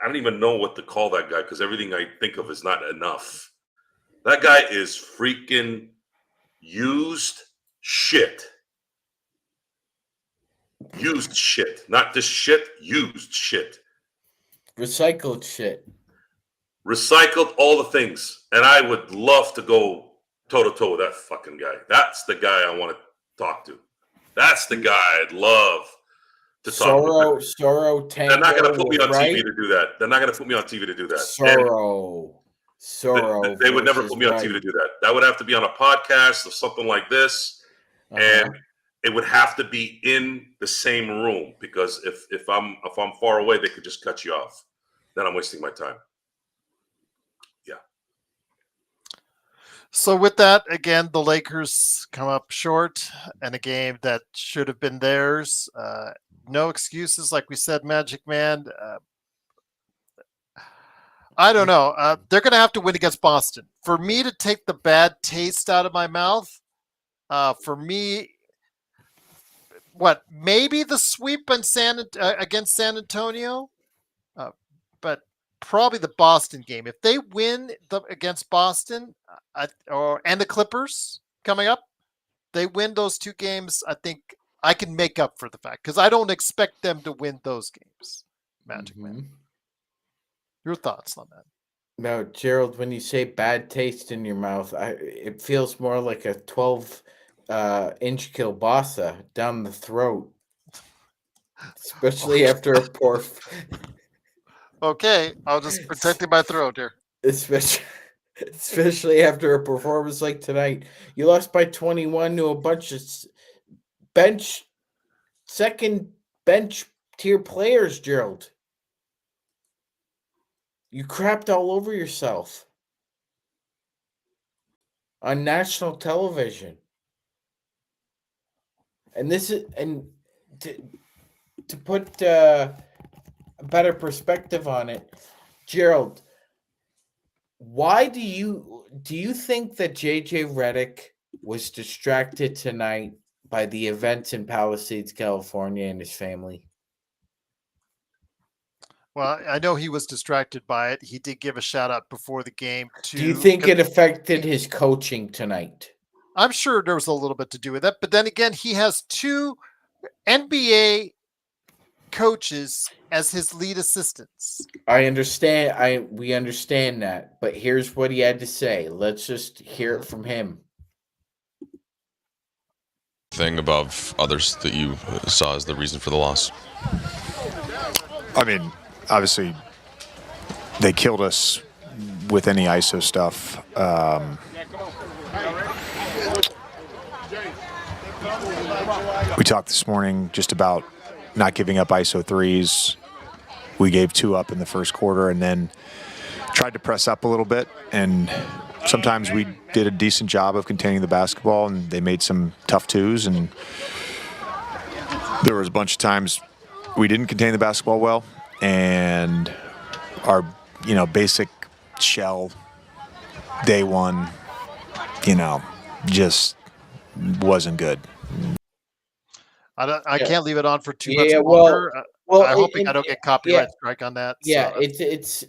I don't even know what to call that guy because everything I think of is not enough. That guy is freaking used shit. Used shit, not just shit. Used shit. Recycled shit. recycled all the things, and I would love to go toe to toe with that fucking guy. That's the guy I want to talk to. That's the guy I'd love to talk to. Sorrow, They're not going to Tango, put me on right? TV to do that. They're not going to put me on TV to do that. Sorrow. They would never versus put me on right. TV to do that. That would have to be on a podcast or something like this, and it would have to be in the same room, because if I'm far away, they could just cut you off. Then I'm wasting my time. Yeah. So with that, again, the Lakers come up short in a game that should have been theirs. No excuses, like we said, Magic Man. I don't know. They're going to have to win against Boston. For me to take the bad taste out of my mouth, for me, maybe the sweep in against San Antonio, but probably the Boston game. If they win against Boston and the Clippers coming up, they win those two games, I think I can make up for the fact, because I don't expect them to win those games. Magic Man. Your thoughts on that? No, Gerald, when you say bad taste in your mouth, it feels more like a 12-inch kielbasa down the throat, especially after a poor. Okay, I'll just protecting my throat here. Especially after a performance like tonight, you lost by 21 to a bunch of second bench tier players, Gerald. You crapped all over yourself on national television. And to put a better perspective on it, Gerald, why do you think that JJ Redick was distracted tonight by the events in Palisades, California, and his family? Well, I know he was distracted by it. He did give a shout out before the game to. Do you think it affected his coaching tonight? I'm sure there was a little bit to do with that, but then again, he has two NBA coaches as his lead assistants. I understand. We understand that, but here's what he had to say. Let's just hear it from him. Thing above others that you saw as the reason for the loss? I mean, obviously, they killed us with any ISO stuff. We talked this morning just about not giving up ISO threes. We gave 2 up in the first quarter and then tried to press up a little bit. And sometimes we did a decent job of containing the basketball, and they made some tough 2s. And there was a bunch of times we didn't contain the basketball well, and our, basic shell day one, just wasn't good. I can't leave it on for too much longer. Well, I'm hoping I don't get copyright strike on that. Yeah, so.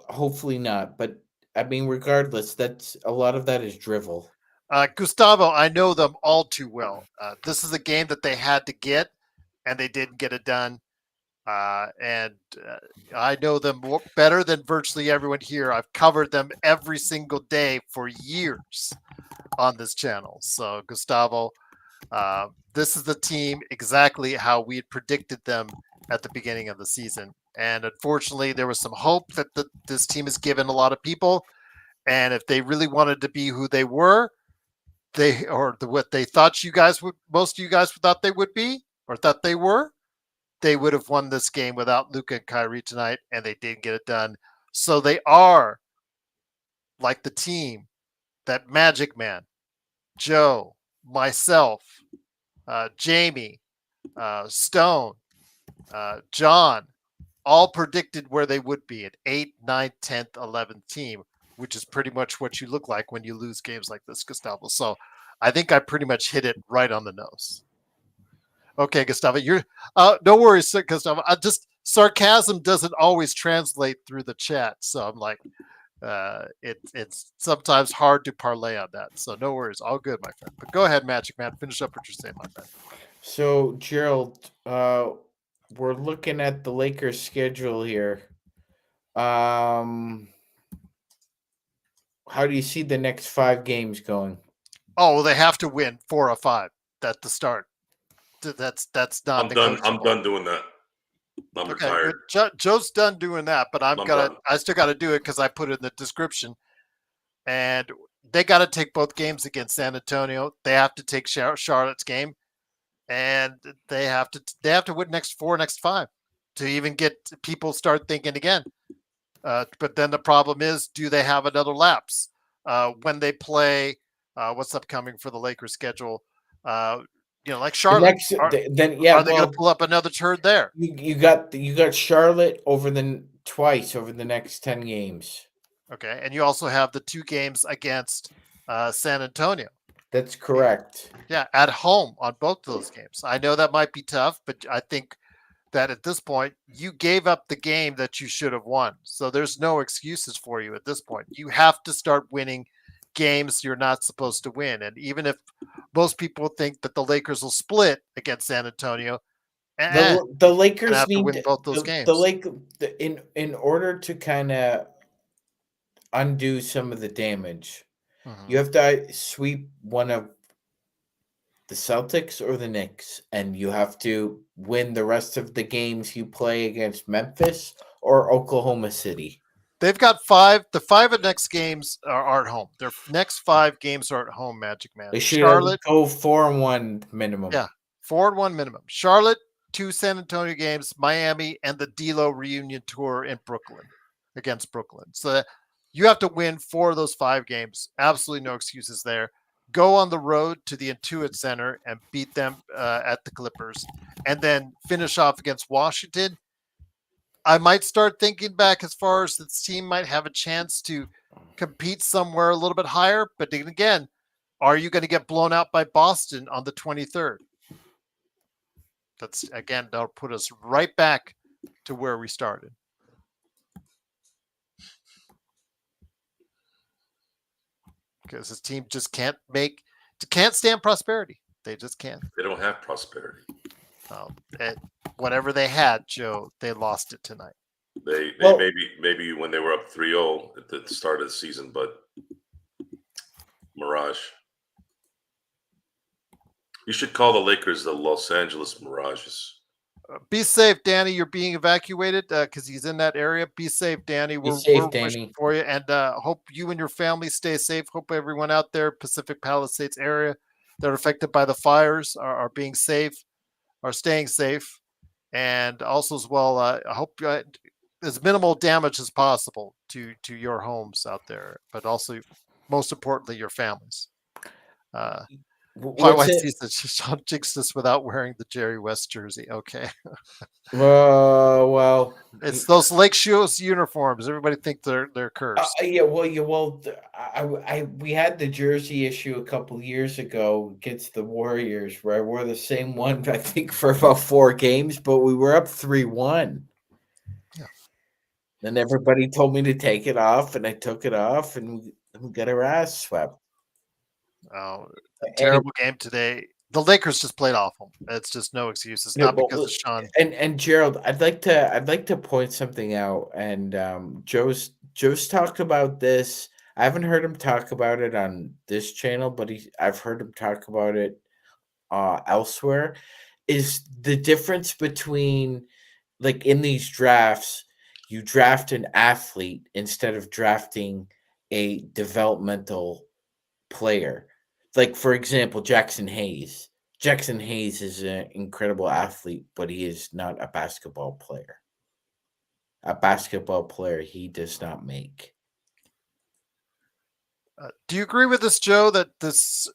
Hopefully not. But I mean, regardless, that's a lot of that is drivel. Gustavo, I know them all too well. This is a game that they had to get, and they didn't get it done. And I know them better than virtually everyone here. I've covered them every single day for years on this channel. So, Gustavo, this is the team exactly how we had predicted them at the beginning of the season. And unfortunately, there was some hope that this team has given a lot of people. And if they really wanted to be who they were, what they thought most of you guys thought they would be, or thought they were, they would have won this game without Luka and Kyrie tonight, and they didn't get it done. So they are like the team that Magic Man, Joe, myself, Jamie, Stone, John, all predicted where they would be at 8th, 9th, 10th, 11th team, which is pretty much what you look like when you lose games like this, Gustavo. So I think I pretty much hit it right on the nose. Okay, Gustavo, you're no worries, Gustavo. Sarcasm doesn't always translate through the chat, so I'm like, it's sometimes hard to parlay on that. So no worries, all good, my friend. But go ahead, Magic Man, finish up what you're saying, my friend. So, Gerald, we're looking at the Lakers schedule here. How do you see the next 5 games going? Oh, well, they have to win 4 or 5 at the start. That's I'm done. I'm done doing that. I'm Okay, retired. Joe's done doing that, but I'm done. I still gotta do it because I put it in the description. And they got to take both games against San Antonio. They have to take Charlotte's game, and they have to win next 5 to even get people start thinking again. But then the problem is, do they have another lapse when they play? What's upcoming for the Lakers schedule? Like Charlotte. Are they going to pull up another turd there? You got Charlotte twice over the next 10 games. Okay, and you also have the 2 games against San Antonio. That's correct. Yeah, at home on both of those games. I know that might be tough, but I think that at this point, you gave up the game that you should have won. So there's no excuses for you at this point. You have to start winning games you're not supposed to win. And even if most people think that the Lakers will split against San Antonio, the Lakers have need to win both those games. In order to kind of undo some of the damage, you have to sweep one of the Celtics or the Knicks, and you have to win the rest of the games you play against Memphis or Oklahoma City. They've got 5. The 5 of next games are at home. Their next 5 games are at home, Magic Man. They should Charlotte go 4-1 minimum. Yeah, 4-1 minimum. Charlotte, 2 San Antonio games, Miami, and the D-Lo reunion tour in Brooklyn against Brooklyn. So you have to win 4 of those 5 games. Absolutely no excuses there. Go on the road to the Intuit Center and beat them at the Clippers, and then finish off against Washington. I might start thinking back as far as this team might have a chance to compete somewhere a little bit higher. But then again, are you going to get blown out by Boston on the 23rd? That'll put us right back to where we started. Because this team just can't stand prosperity. They just can't. They don't have prosperity. Whatever they had, Joe, they lost it tonight. They maybe when they were up 3-0 at the start of the season, but Mirage. You should call the Lakers the Los Angeles Mirages. Be safe, Danny. You're being evacuated because he's in that area. Be safe, Danny. We're wishing for you, and hope you and your family stay safe. Hope everyone out there, Pacific Palisades area, that are affected by the fires are being safe, are staying safe, and also as well, I hope as minimal damage as possible to your homes out there, but also, most importantly, your families. My wife sees that Sean jinxed this without wearing the Jerry West jersey. Okay. Well, it's those Lake Shoes uniforms. Everybody think they're cursed. We had the jersey issue a couple years ago against the Warriors, where I wore the same one, I think, for about 4 games, but we were up 3-1. Yeah. Then everybody told me to take it off, and I took it off, and we got our ass swept. Oh, terrible game today. The Lakers just played awful. It's just no excuses. Not because of Sean. And Gerald, I'd like to point something out. And Joe's talked about this. I haven't heard him talk about it on this channel, but I've heard him talk about it elsewhere. Is the difference between, like, in these drafts, you draft an athlete instead of drafting a developmental player. Like, for example, Jackson Hayes. Jackson Hayes is an incredible athlete, but he is not a basketball player. A basketball player he does not make. Do you agree with this, Joe, that this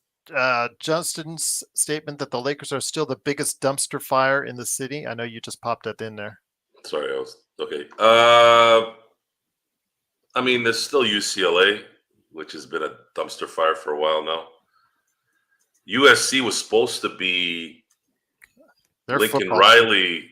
Justin's statement that the Lakers are still the biggest dumpster fire in the city? I know you just popped that in there. Sorry, okay. I mean, there's still UCLA, which has been a dumpster fire for a while now. USC was supposed to be Lincoln Riley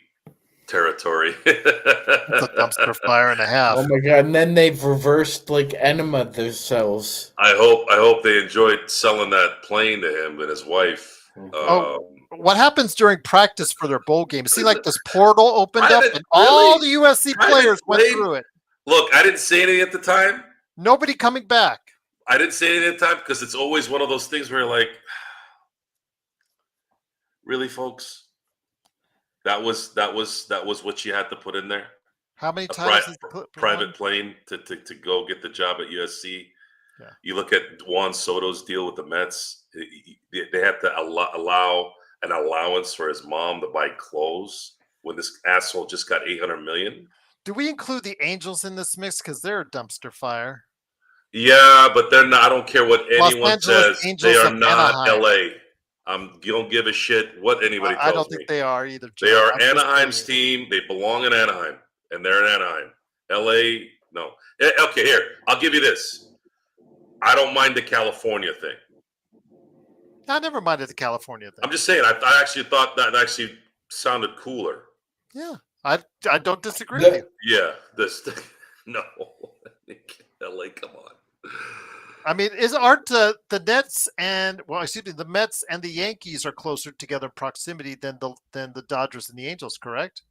territory. It's a dumpster fire and a half. Oh my god! And then they've reversed enema themselves. I hope they enjoyed selling that plane to him and his wife. What happens during practice for their bowl game? See, like, this portal opened up and all the USC players went through it. Look, I didn't say anything at the time. Nobody coming back. I didn't say anything at the time because it's always one of those things where you're like, really, folks? That was what you had to put in there. How many titles has private plane to go get the job at USC. Yeah. You look at Juan Soto's deal with the Mets. They had to allow an allowance for his mom to buy clothes when this asshole just got $800 million. Do we include the Angels in this mix because they're a dumpster fire? Yeah, but they're not. I don't care what anyone says. Angels they are of not Anaheim. LA. You don't give a shit what anybody tells me. I don't think they are either, Joe. They are Anaheim's team. They belong in Anaheim, and they're in Anaheim. LA, no. Okay, here. I'll give you this. I don't mind the California thing. I never minded the California thing. I'm just saying. I actually thought that actually sounded cooler. Yeah, I don't disagree with you. Yeah, no. LA, come on. I mean, aren't the Nets and the Mets and the Yankees are closer together in proximity than the Dodgers and the Angels, correct?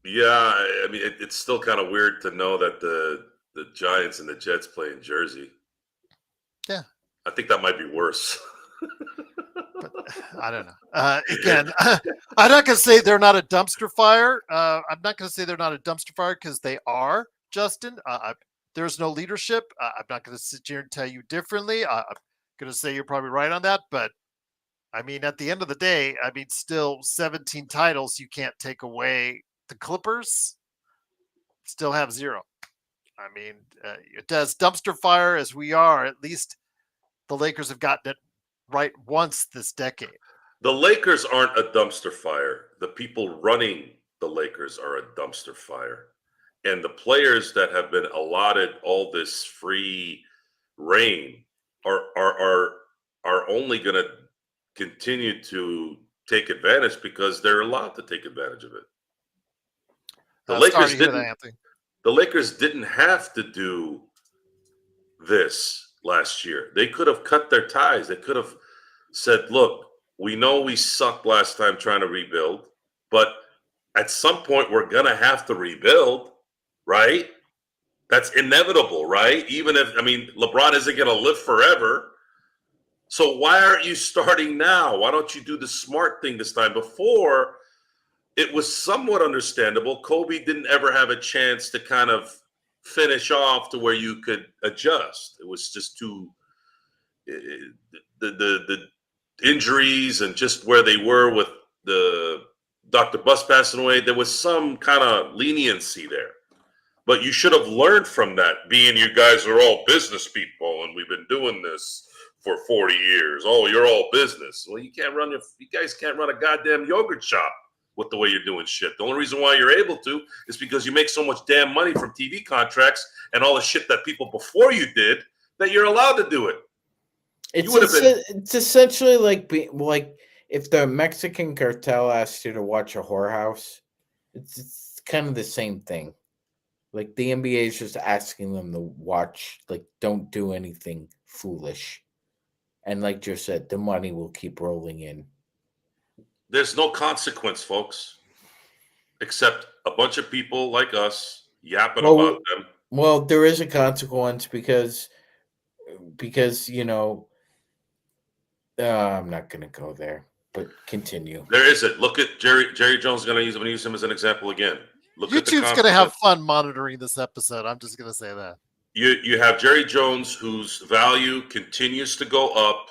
Yeah, I mean, it's still kind of weird to know that the Giants and the Jets play in Jersey. Yeah, I think that might be worse. But I don't know. Again, I'm not going to say they're not a dumpster fire. I'm not going to say they're not a dumpster fire because they are, Justin. There's no leadership. I'm not going to sit here and tell you differently. I'm going to say you're probably right on that. But, I mean, at the end of the day, I mean, still 17 titles you can't take away. The Clippers still have 0. I mean, it does dumpster fire as we are. At least the Lakers have gotten it right once this decade. The Lakers aren't a dumpster fire. The people running the Lakers are a dumpster fire. And the players that have been allotted all this free reign are only going to continue to take advantage because they're allowed to take advantage of it. The Lakers didn't have to do this last year. They could have cut their ties. They could have said, look, we know we sucked last time trying to rebuild, but at some point we're going to have to rebuild. Right? That's inevitable, right? Even if, I mean, LeBron isn't going to live forever. So why aren't you starting now? Why don't you do the smart thing this time? Before, it was somewhat understandable. Kobe didn't ever have a chance to kind of finish off to where you could adjust. It was just too, the injuries and just where they were with the Dr. Bus passing away, there was some kind of leniency there. But you should have learned from that, being you guys are all business people and we've been doing this for 40 years. Oh, you're all business. Well, you guys can't run a goddamn yogurt shop with the way you're doing shit. The only reason why you're able to is because you make so much damn money from TV contracts and all the shit that people before you did that you're allowed to do it. It's essentially like if the Mexican cartel asked you to watch a whorehouse, it's kind of the same thing. Like the NBA is just asking them to watch, like, don't do anything foolish. And like Joe said, the money will keep rolling in. There's no consequence, folks, except a bunch of people like us yapping about them. Well, there is a consequence because you know, I'm not going to go there, but continue. There isn't. Look at Jerry Jones. I'm going to use him as an example again. YouTube's going to have fun monitoring this episode. I'm just going to say that. You have Jerry Jones, whose value continues to go up,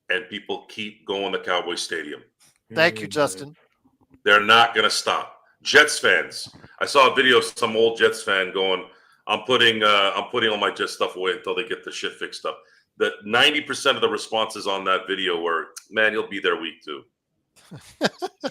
and people keep going to Cowboy Stadium. Thank you, Justin. They're not going to stop. Jets fans. I saw a video of some old Jets fan going, I'm putting all my Jets stuff away until they get the shit fixed up. The 90% of the responses on that video were, man, you'll be there week 2.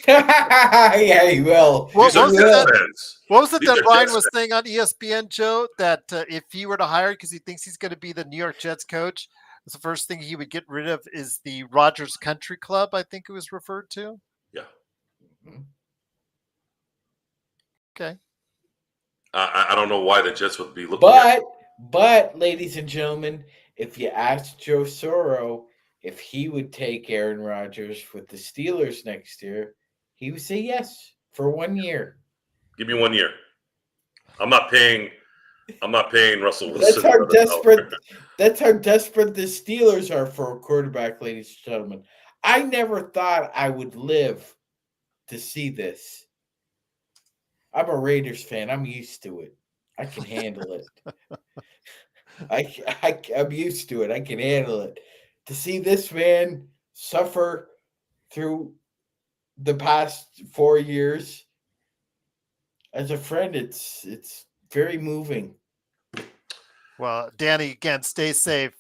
Yeah, he will. What was it that Ryan was saying on ESPN, Joe? That if he were to hire, because he thinks he's going to be the New York Jets coach, the first thing he would get rid of is the Rogers Country Club, I think it was referred to. Yeah. Okay. I don't know why the Jets would be looking at it. But, ladies and gentlemen, if you asked Joe Soro if he would take Aaron Rodgers with the Steelers next year, he would say yes for 1 year. Give me 1 year. I'm not paying I'm not paying Russell That's Wilson. how another desperate. dollar. That's how desperate the Steelers are for a quarterback, ladies and gentlemen. I never thought I would live to see this. I'm a Raiders fan. I'm used to it. I can handle it. I'm used to it. I can handle it. To see this man suffer through the past 4 years as a friend, it's very moving. Well, Danny, again, stay safe.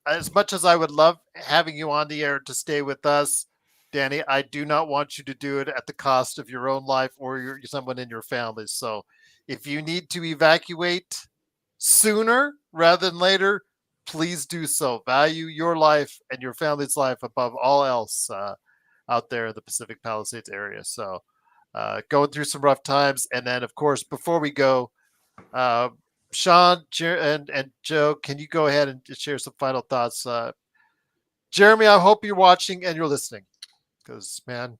As much as I would love having you on the air to stay with us, Danny, I do not want you to do it at the cost of your own life or someone in your family. So if you need to evacuate sooner rather than later, please do so. Value your life and your family's life above all else out there in the Pacific Palisades area. So going through some rough times. And then, of course, before we go, Sean and Joe, can you go ahead and share some final thoughts? Jeremy, I hope you're watching and you're listening because, man,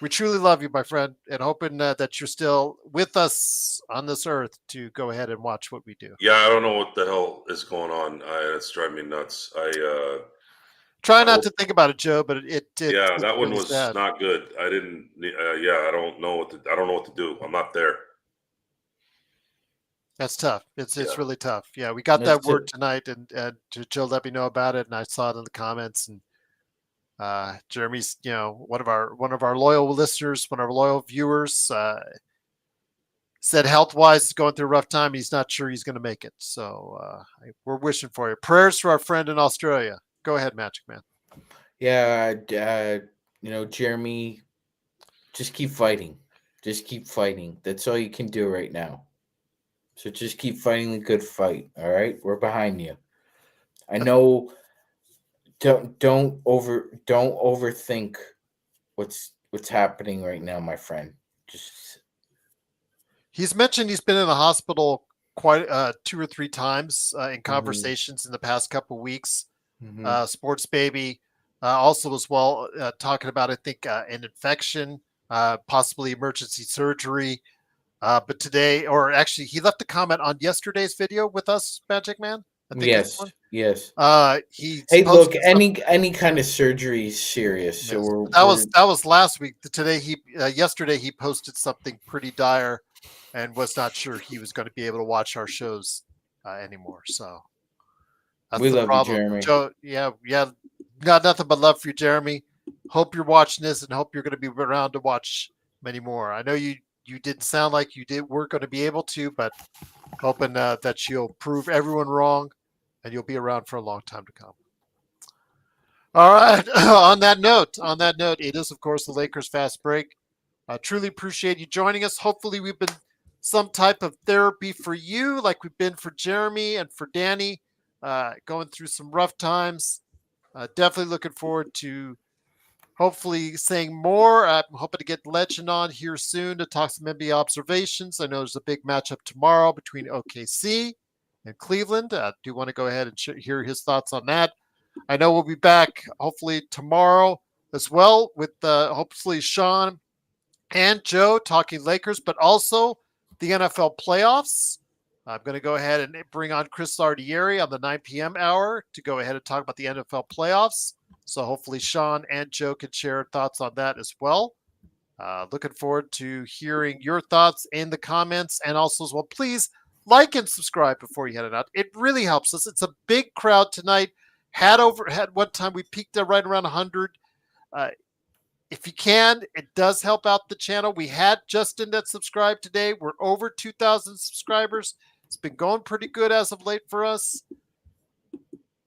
we truly love you, my friend, and hoping that you're still with us on this earth to go ahead and watch what we do. Yeah, I don't know what the hell is going on. It's driving me nuts. Try not to think about it, Joe, but yeah, it's that one really was sad. not good. I didn't. Yeah, I don't know what to do. I'm not there. That's tough. It's Yeah. really tough. Yeah, we got That's that word tonight, and Joe let me know about it, and I saw it in the comments. And Jeremy's, one of our loyal listeners, one of our loyal viewers, said health wise is going through a rough time. He's not sure he's going to make it. So we're wishing for you. Prayers for our friend in Australia. Go ahead, Magic Man. Yeah, Jeremy, just keep fighting. Just keep fighting. That's all you can do right now. So just keep fighting the good fight. All right, we're behind you. I know. Don't overthink what's happening right now, my friend. Just He's mentioned he's been in the hospital quite 2 or 3 times in conversations in the past couple of weeks. Sports Baby also as well talking about, I think, an infection, possibly emergency surgery. But today, or actually, he left a comment on yesterday's video with us, Magic Man. I think yes. He Hey, look, posted any kind of surgery is serious. Yes. So that was last week. Today yesterday he posted something pretty dire, and was not sure he was going to be able to watch our shows anymore. So that's we the love problem. you, Jeremy. Joe, yeah, got nothing but love for you, Jeremy. Hope you're watching this, and hope you're going to be around to watch many more. I know you didn't sound like weren't going to be able to, but hoping that you'll prove everyone wrong, and you'll be around for a long time to come. All right. On that note, it is, of course, the Lakers Fast Break. Truly appreciate you joining us. Hopefully, we've been some type of therapy for you, like we've been for Jeremy and for Danny, going through some rough times. Definitely looking forward to hopefully saying more. I'm hoping to get Legend on here soon to talk some NBA observations. I know there's a big matchup tomorrow between OKC and Cleveland. I do want to go ahead and hear his thoughts on that. I know we'll be back hopefully tomorrow as well with hopefully Sean and Joe talking Lakers, but also the NFL playoffs. I'm going to go ahead and bring on Chris Lardieri on the 9 p.m. hour to go ahead and talk about the NFL playoffs. So hopefully Sean and Joe can share thoughts on that as well. Looking forward to hearing your thoughts in the comments, and also as well, please like and subscribe before you head it out. It really helps us. It's a big crowd tonight. Had one time we peaked at right around 100. If you can, it does help out the channel. We had Justin that subscribed today. We're over 2,000 subscribers. It's been going pretty good as of late for us.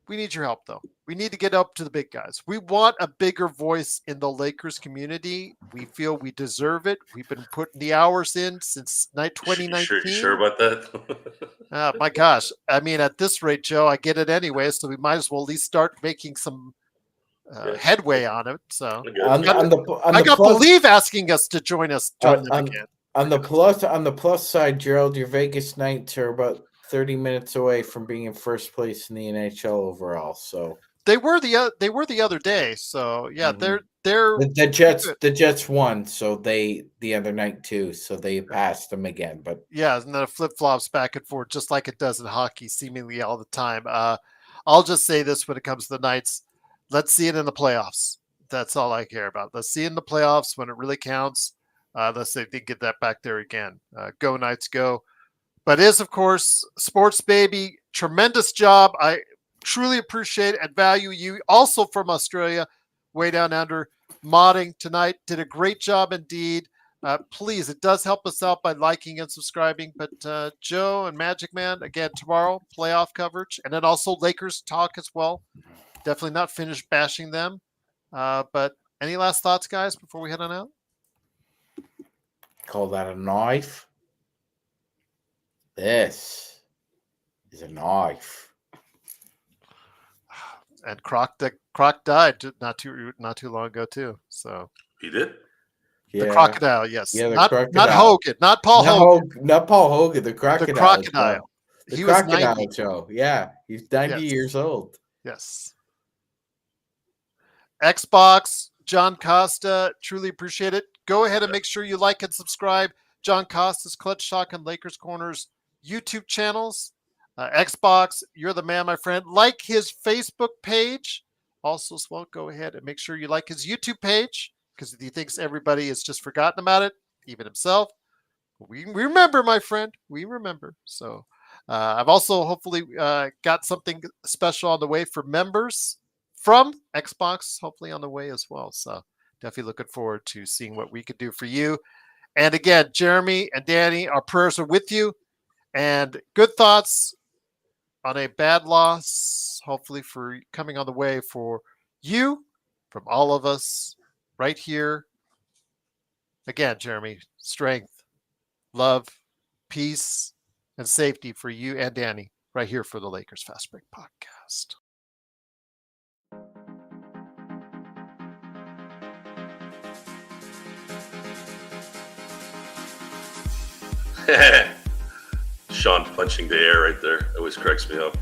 We need your help, though. We need to get up to the big guys. We want a bigger voice in the Lakers community. We feel we deserve it. We've been putting the hours in since 2019. You sure about that? My gosh. I mean, at this rate, Joe, I get it anyway, so we might as well at least start making some headway on it. So I got Believe asking us to join them again. On the plus side, Gerald, your Vegas Knights are about 30 minutes away from being in first place in the NHL overall. So They were the other day. So yeah, Mhm. they're The Jets won, so the other night too, so they passed them again. But yeah, and then it flip flops back and forth just like it does in hockey, seemingly all the time. I'll just say this when it comes to the Knights: let's see it in the playoffs. That's all I care about. Let's see it in the playoffs when it really counts. Let's see if they get that back there again. Go Knights, go! But it is, of course, sports baby. Tremendous job. I truly appreciate and value you. Also from Australia, way down under, modding tonight. Did a great job indeed. Please, it does help us out by liking and subscribing. But Joe and Magic Man, again, tomorrow, playoff coverage. And then also Lakers talk as well. Definitely not finished bashing them. But any last thoughts, guys, before we head on out? call that a knife? This is a knife. And Croc died not too long ago too. So He did. Yeah. the crocodile, yes. Yeah, the not crocodile. Hogan, not Paul Hogan. Not Paul Hogan, the crocodile. The crocodile. Joe. The He was crocodile 90. Joe. Yeah, he's 90 Yes. years old. Yes. Xbox, John Costa, truly appreciate it. Go ahead and make sure you like and subscribe. John Costa's Clutch Talk and Lakers Corners YouTube channels. Xbox, you're the man, my friend. Like his Facebook page. Also, as well, go ahead and make sure you like his YouTube page because he thinks everybody has just forgotten about it, even himself. We remember, my friend. We remember. So I've also hopefully got something special on the way for members from Xbox, hopefully on the way as well. So definitely looking forward to seeing what we could do for you. And again, Jeremy and Danny, our prayers are with you. And good thoughts on a bad loss, hopefully for coming on the way for you, from all of us right here. Again, Jeremy, strength, love, peace, and safety for you and Danny right here for the Lakers Fast Break Podcast. Sean punching the air right there. Always cracks me up.